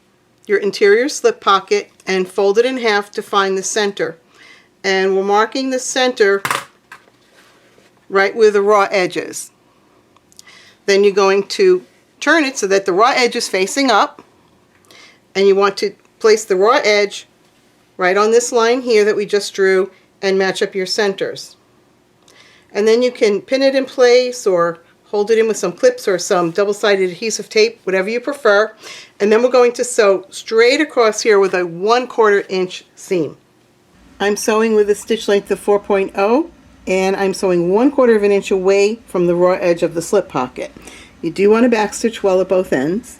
your interior slip pocket and fold it in half to find the center. And we're marking the center right where the raw edge is. Then you're going to turn it so that the raw edge is facing up, and you want to place the raw edge right on this line here that we just drew and match up your centers. And then you can pin it in place or hold it in with some clips or some double-sided adhesive tape, whatever you prefer. And then we're going to sew straight across here with a 1/4 inch seam. I'm sewing with a stitch length of 4.0, and I'm sewing 1/4 inch away from the raw edge of the slip pocket. You do want to backstitch well at both ends.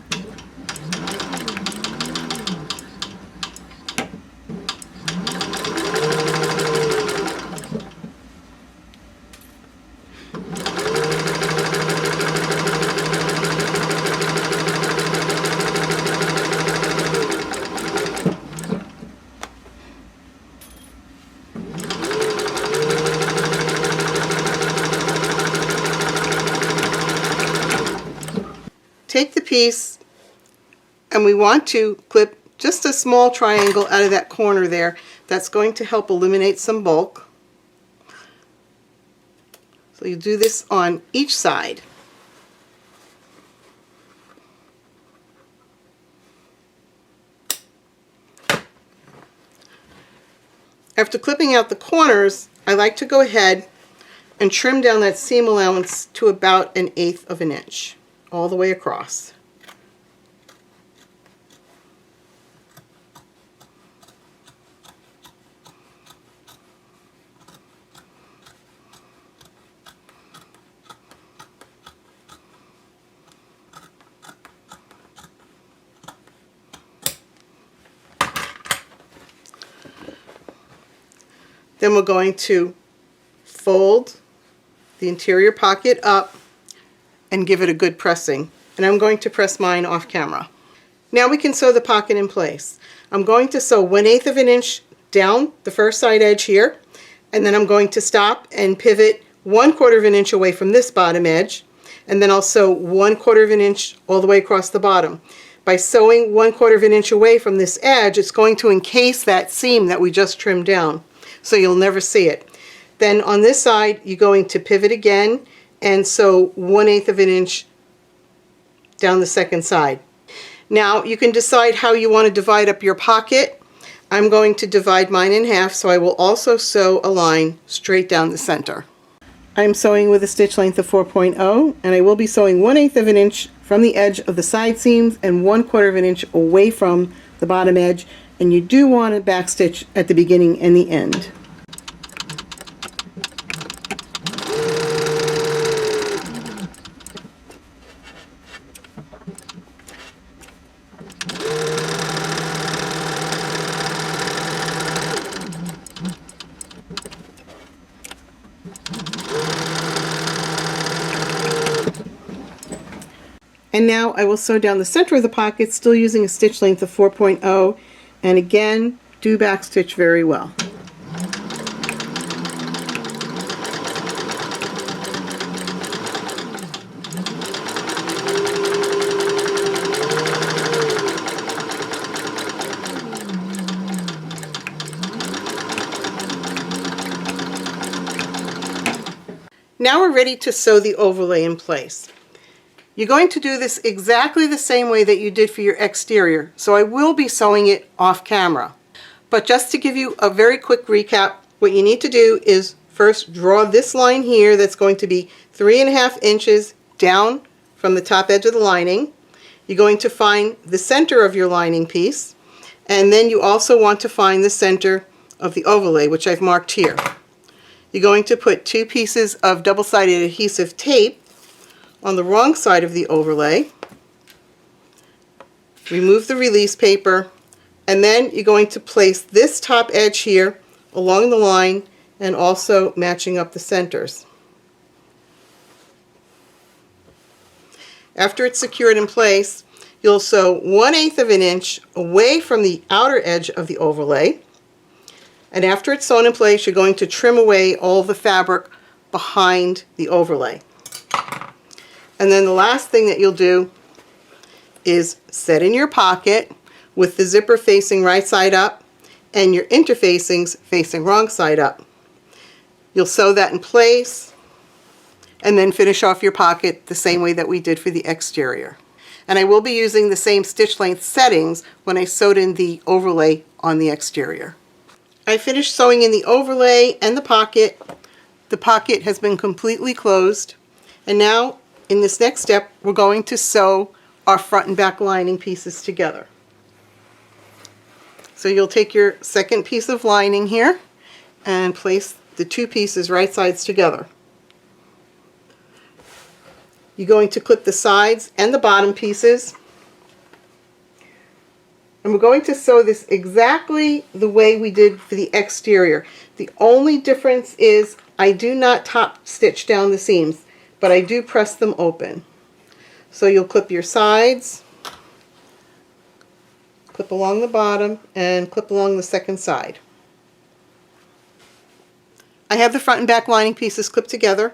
Take the piece, and we want to clip just a small triangle out of that corner there. That's going to help eliminate some bulk. So you do this on each side. After clipping out the corners, I like to go ahead and trim down that seam allowance to about 1/8 inch. All the way across. Then we're going to fold the interior pocket up and give it a good pressing. And I'm going to press mine off camera. Now we can sew the pocket in place. I'm going to sew 1/8 of an inch down the first side edge here, and then I'm going to stop and pivot 1/4 of an inch away from this bottom edge, and then I'll sew 1/4 of an inch all the way across the bottom. By sewing 1/4 of an inch away from this edge, it's going to encase that seam that we just trimmed down, so you'll never see it. Then on this side, you're going to pivot again and sew 1/8 of an inch down the second side. Now you can decide how you want to divide up your pocket. I'm going to divide mine in half, so I will also sew a line straight down the center. I'm sewing with a stitch length of 4.0, and I will be sewing 1/8 of an inch from the edge of the side seams and 1/4 of an inch away from the bottom edge, and you do want to backstitch at the beginning and the end. And now I will sew down the center of the pocket, still using a stitch length of 4.0, and again, do backstitch very well. Now we're ready to sew the overlay in place. You're going to do this exactly the same way that you did for your exterior, so I will be sewing it off camera. But just to give you a very quick recap, what you need to do is first draw this line here that's going to be 3.5 inches down from the top edge of the lining. You're going to find the center of your lining piece, and then you also want to find the center of the overlay, which I've marked here. You're going to put 2 pieces of double-sided adhesive tape on the wrong side of the overlay, remove the release paper, and then you're going to place this top edge here along the line and also matching up the centers. After it's secured in place, you'll sew 1/8 of an inch away from the outer edge of the overlay, and after it's sewn in place, you're going to trim away all the fabric behind the overlay. And then the last thing that you'll do is set in your pocket with the zipper facing right side up and your interfacings facing wrong side up. You'll sew that in place and then finish off your pocket the same way that we did for the exterior. And I will be using the same stitch length settings when I sewed in the overlay on the exterior. I finished sewing in the overlay and the pocket. The pocket has been completely closed, and now in this next step, we're going to sew our front and back lining pieces together. So you'll take your second piece of lining here and place the 2 pieces right sides together. You're going to clip the sides and the bottom pieces. And we're going to sew this exactly the way we did for the exterior. The only difference is I do not top stitch down the seams, but I do press them open. So you'll clip your sides, clip along the bottom, and clip along the second side. I have the front and back lining pieces clipped together.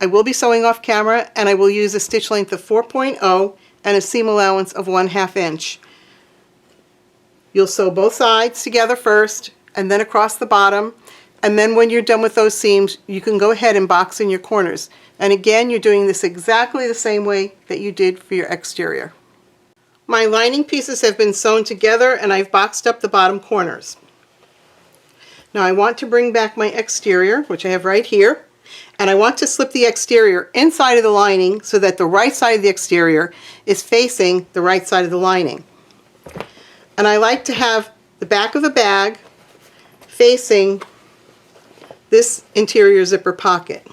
I will be sewing off camera, and I will use a stitch length of 4.0 and a seam allowance of 1/2 inch. You'll sew both sides together first, and then across the bottom, and then when you're done with those seams, you can go ahead and box in your corners. And again, you're doing this exactly the same way that you did for your exterior. My lining pieces have been sewn together, and I've boxed up the bottom corners. Now I want to bring back my exterior, which I have right here, and I want to slip the exterior inside of the lining so that the right side of the exterior is facing the right side of the lining. And I like to have the back of the bag facing this interior zipper pocket.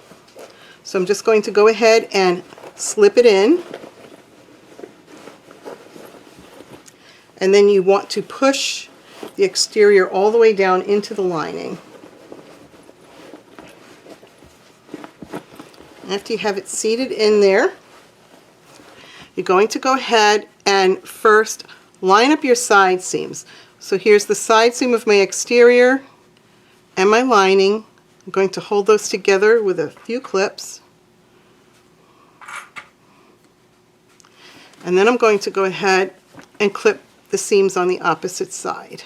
So I'm just going to go ahead and slip it in. And then you want to push the exterior all the way down into the lining. After you have it seated in there, you're going to go ahead and first line up your side seams. So here's the side seam of my exterior and my lining. I'm going to hold those together with a few clips. And then I'm going to go ahead and clip the seams on the opposite side.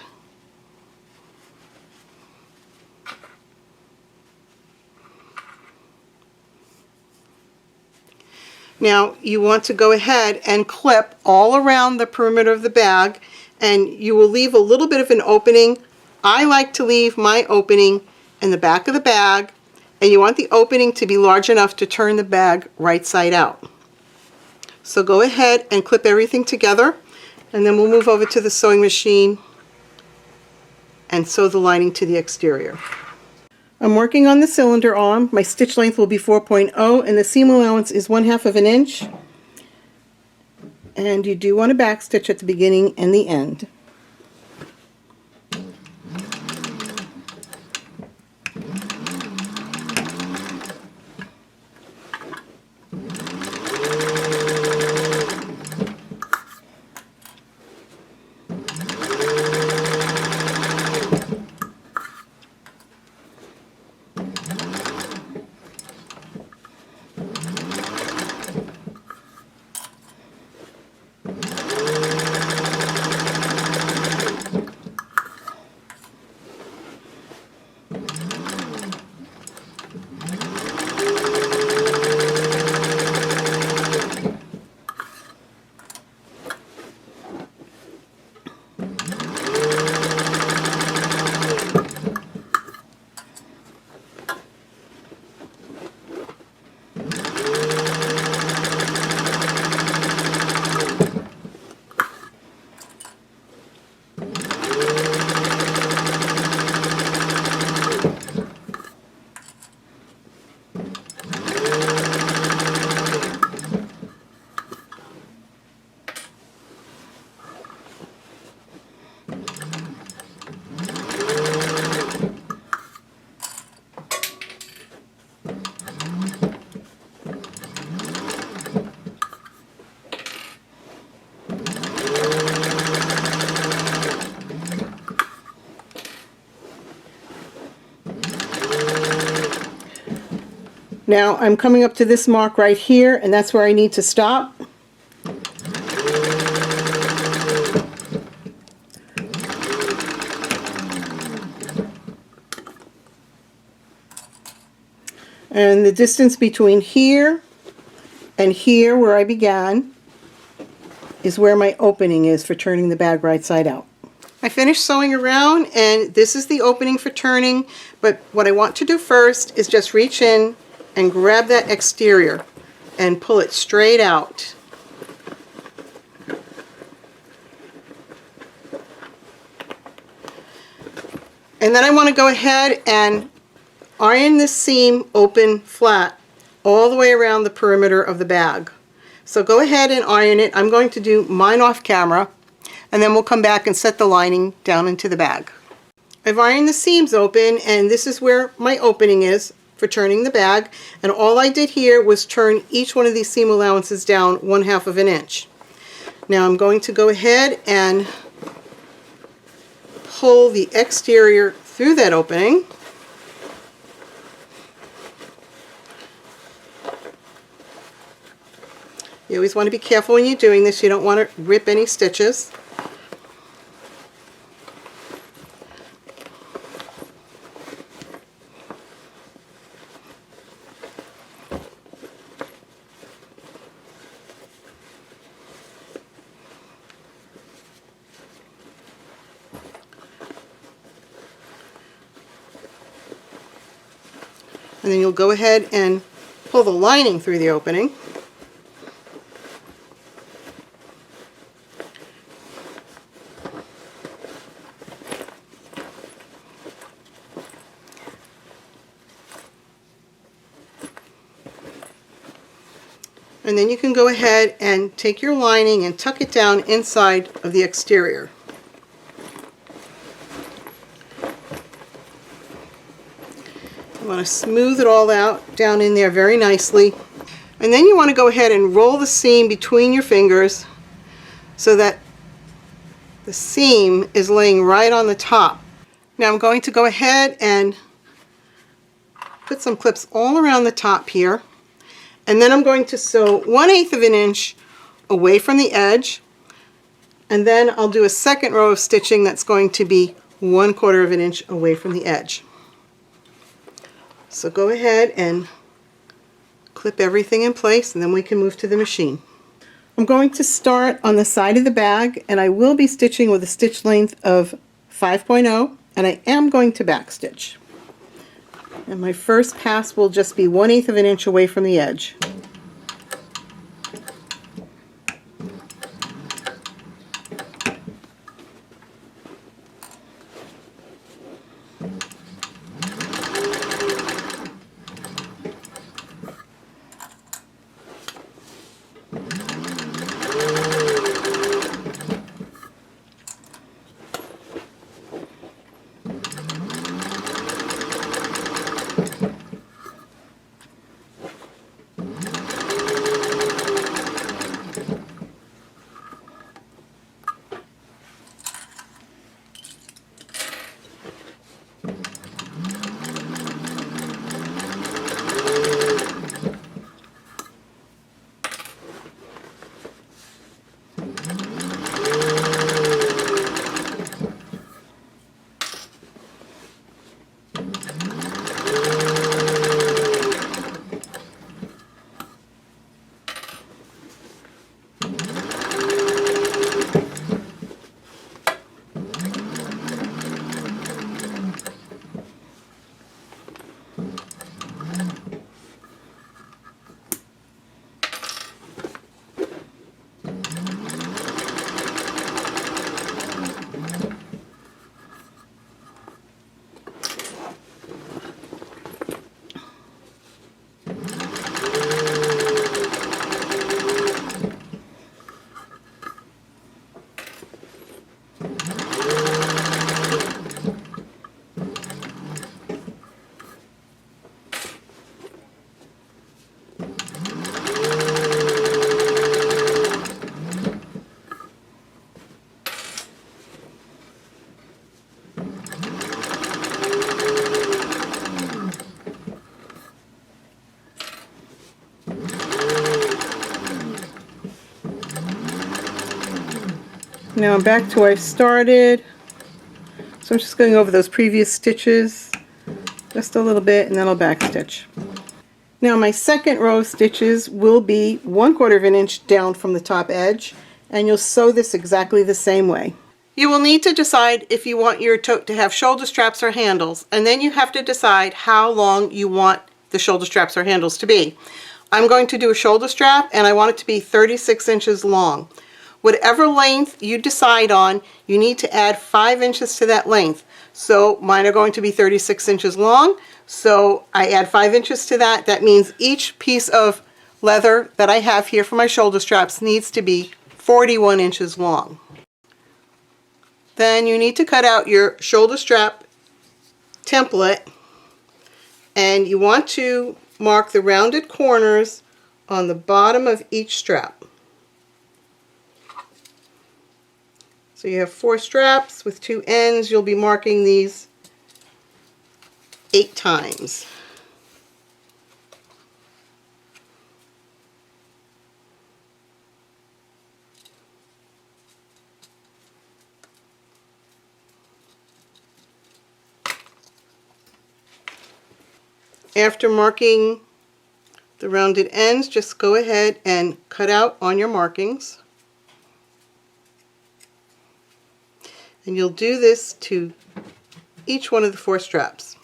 Now you want to go ahead and clip all around the perimeter of the bag, and you will leave a little bit of an opening. I like to leave my opening in the back of the bag, and you want the opening to be large enough to turn the bag right side out. So go ahead and clip everything together, and then we'll move over to the sewing machine and sew the lining to the exterior. I'm working on the cylinder arm. My stitch length will be 4.0 and the seam allowance is 1/2 of an inch. And you do want to back stitch at the beginning and the end. Now I'm coming up to this mark right here, and that's where I need to stop. And the distance between here and here where I began is where my opening is for turning the bag right side out. I finished sewing around, and this is the opening for turning, but what I want to do first is just reach in and grab that exterior and pull it straight out. And then I want to go ahead and iron this seam open flat all the way around the perimeter of the bag. So go ahead and iron it. I'm going to do mine off camera, and then we'll come back and set the lining down into the bag. I've ironed the seams open, and this is where my opening is for turning the bag, and all I did here was turn each one of these seam allowances down 1/2 of an inch. Now I'm going to go ahead and pull the exterior through that opening. You always want to be careful when you're doing this. You don't want to rip any stitches. And then you'll go ahead and pull the lining through the opening. And then you can go ahead and take your lining and tuck it down inside of the exterior. You want to smooth it all out down in there very nicely. And then you want to go ahead and roll the seam between your fingers so that the seam is laying right on the top. Now I'm going to go ahead and put some clips all around the top here. And then I'm going to sew 1/8 of an inch away from the edge. And then I'll do a second row of stitching that's going to be 1/4 of an inch away from the edge. So go ahead and clip everything in place, and then we can move to the machine. I'm going to start on the side of the bag, and I will be stitching with a stitch length of 5.0, and I am going to backstitch. And my first pass will just be 1/8 of an inch away from the edge. Now I'm back to where I started. So I'm just going over those previous stitches just a little bit, and then I'll backstitch. Now my second row of stitches will be 1/4 of an inch down from the top edge, and you'll sew this exactly the same way. You will need to decide if you want your tote to have shoulder straps or handles, and then you have to decide how long you want the shoulder straps or handles to be. I'm going to do a shoulder strap, and I want it to be 36 inches long. Whatever length you decide on, you need to add 5 inches to that length. So mine are going to be 36 inches long, so I add 5 inches to that. That means each piece of leather that I have here for my shoulder straps needs to be 41 inches long. Then you need to cut out your shoulder strap template, and you want to mark the rounded corners on the bottom of each strap. So you have 4 straps with 2 ends. You'll be marking these 8 times. After marking the rounded ends, just go ahead and cut out on your markings. And you'll do this to each one of the 4 straps.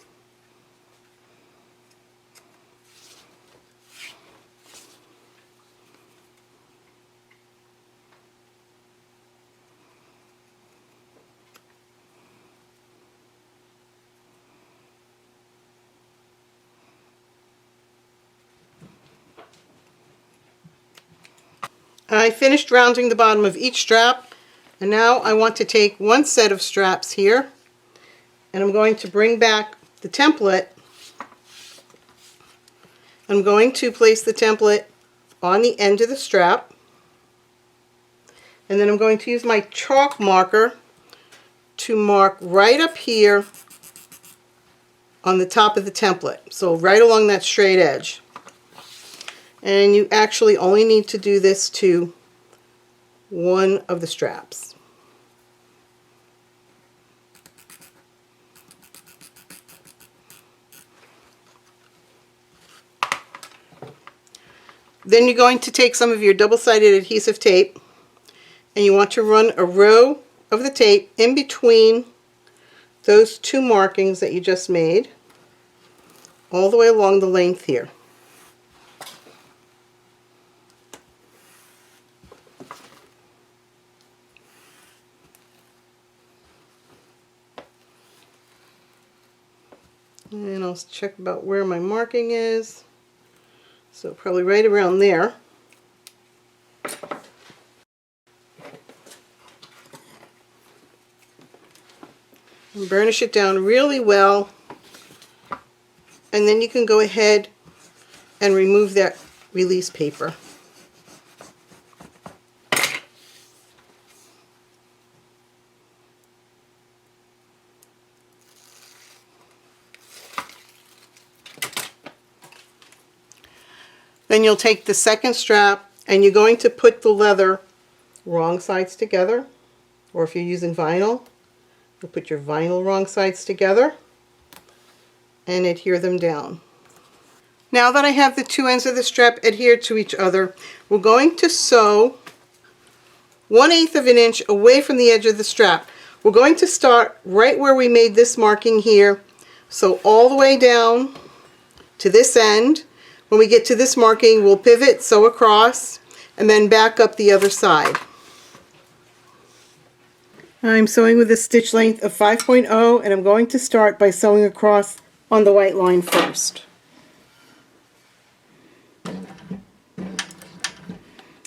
I finished rounding the bottom of each strap. And now I want to take one set of straps here, and I'm going to bring back the template I'm going to place the template on the end of the strap, and then I'm going to use my chalk marker to mark right up here on the top of the template, so right along that straight edge. And you actually only need to do this to one of the straps. Then you're going to take some of your double-sided adhesive tape, and you want to run a row of the tape in between those two markings that you just made, all the way along the length here. And I'll check about where my marking is. So probably right around there. And burnish it down really well. And then you can go ahead and remove that release paper. Then you'll take the second strap and you're going to put the leather wrong sides together, or if you're using vinyl, you'll put your vinyl wrong sides together and adhere them down. Now that I have the two ends of the strap adhered to each other, we're going to sew 1/8 of an inch away from the edge of the strap. We're going to start right where we made this marking here, so all the way down to this end. When we get to this marking, we'll pivot, sew across, and then back up the other side. I'm sewing with a stitch length of 5.0, and I'm going to start by sewing across on the white line first.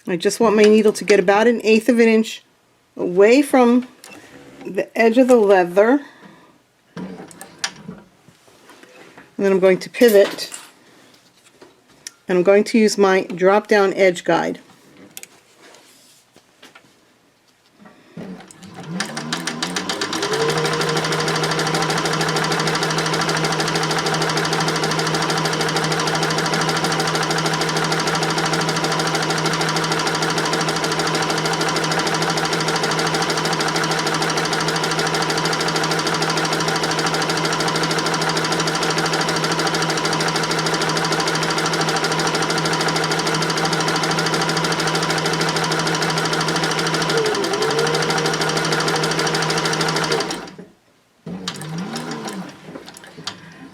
I just want my needle to get about 1/8 of an inch away from the edge of the leather. And then I'm going to pivot, and I'm going to use my drop down edge guide.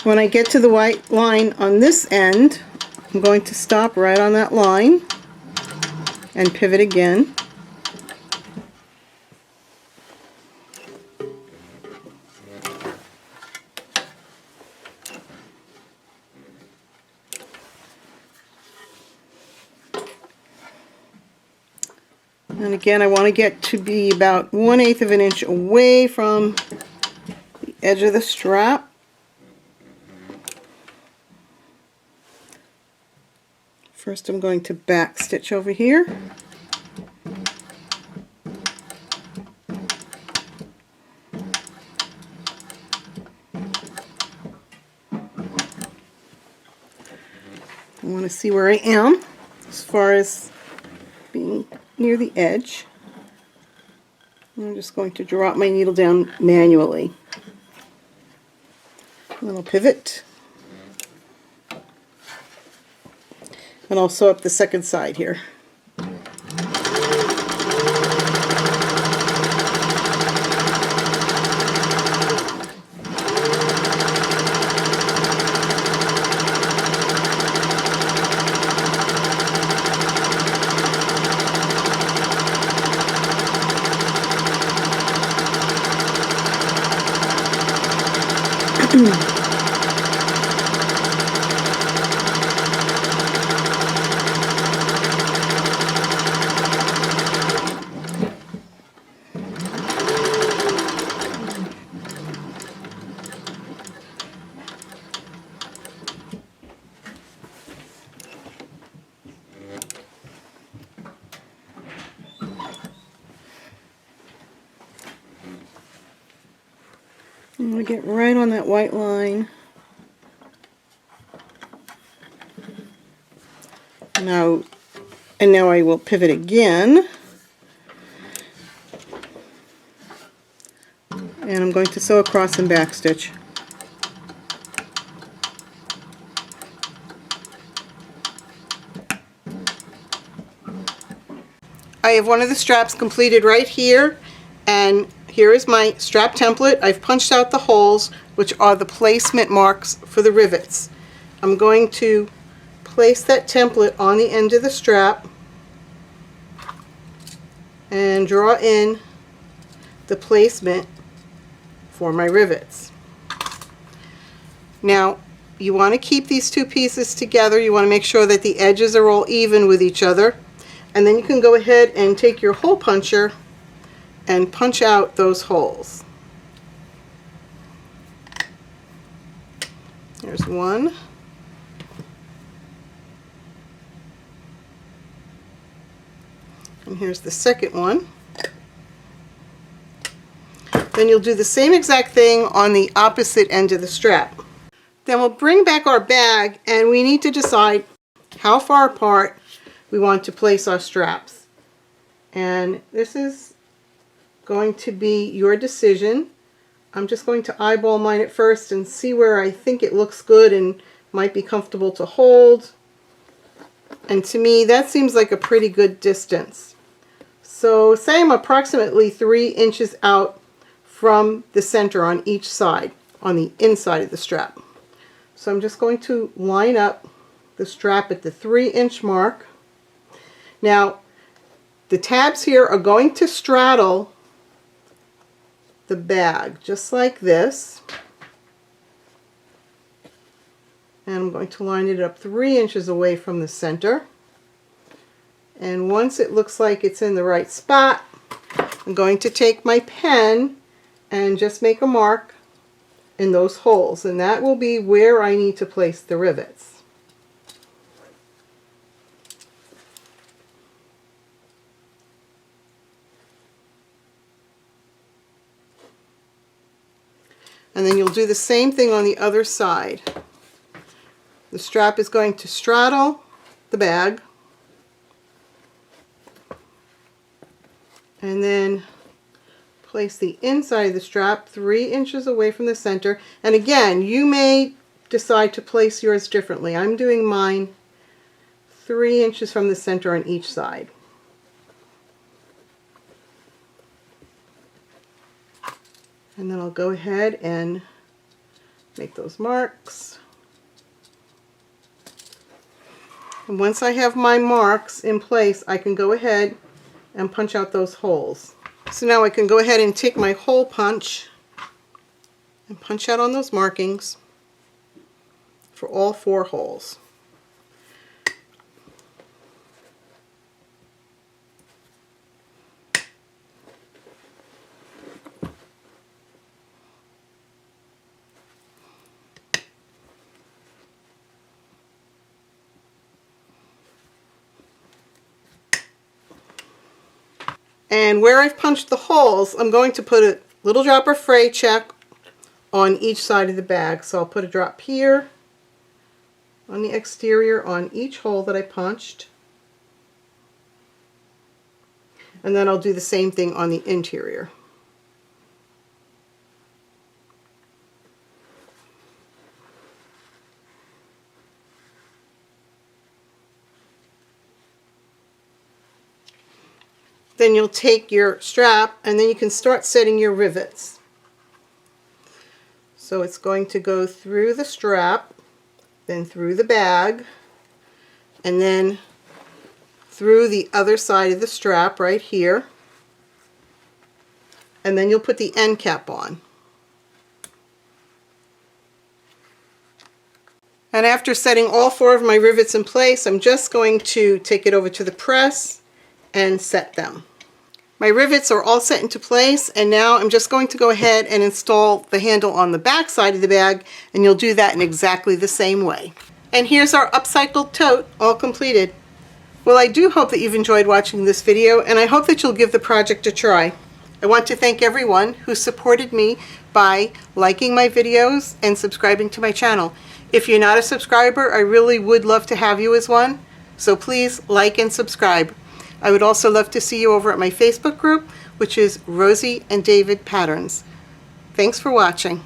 When I get to the white line on this end, I'm going to stop right on that line and pivot again. And again, I want to get to be about 1/8 of an inch away from the edge of the strap. First I'm going to back stitch over here. I want to see where I am as far as being near the edge. I'm just going to drop my needle down manually. And then I'll pivot. And I'll sew up the second side here. I'm going to get right on that white line. Now, I will pivot again. And I'm going to sew across and back stitch. I have one of the straps completed right here, and here is my strap template. I've punched out the holes, which are the placement marks for the rivets. I'm going to place that template on the end of the strap and draw in the placement for my rivets. Now, you want to keep these two pieces together. You want to make sure that the edges are all even with each other. And then you can go ahead and take your hole puncher and punch out those holes. There's one. And here's the second one. Then you'll do the same exact thing on the opposite end of the strap. Then we'll bring back our bag, and we need to decide how far apart we want to place our straps. And this is going to be your decision. I'm just going to eyeball mine at first and see where I think it looks good and might be comfortable to hold. And to me, that seems like a pretty good distance. So say I'm approximately 3 inches out from the center on each side, on the inside of the strap. So I'm just going to line up the strap at the 3-inch mark. Now, the tabs here are going to straddle the bag, just like this. And I'm going to line it up 3 inches away from the center. And once it looks like it's in the right spot, I'm going to take my pen and just make a mark in those holes. And that will be where I need to place the rivets. And then you'll do the same thing on the other side. The strap is going to straddle the bag. And then place the inside of the strap 3 inches away from the center. And again, you may decide to place yours differently. I'm doing mine 3 inches from the center on each side. And then I'll go ahead and make those marks. And once I have my marks in place, I can go ahead and punch out those holes. So now I can go ahead and take my hole punch and punch out on those markings for all 4 holes. And where I've punched the holes, I'm going to put a little drop of fray check on each side of the bag. So I'll put a drop here on the exterior on each hole that I punched. And then I'll do the same thing on the interior. Then you'll take your strap and then you can start setting your rivets. So it's going to go through the strap, then through the bag, and then through the other side of the strap right here. And then you'll put the end cap on. And after setting all 4 of my rivets in place, I'm just going to take it over to the press and set them. My rivets are all set into place, and now I'm just going to go ahead and install the handle on the back side of the bag, and you'll do that in exactly the same way. And here's our upcycled tote all completed. Well, I do hope that you've enjoyed watching this video, and I hope that you'll give the project a try. I want to thank everyone who supported me by liking my videos and subscribing to my channel. If you're not a subscriber, I really would love to have you as one, so please like and subscribe. I would also love to see you over at my Facebook group, which is Rosie and David Patterns. Thanks for watching.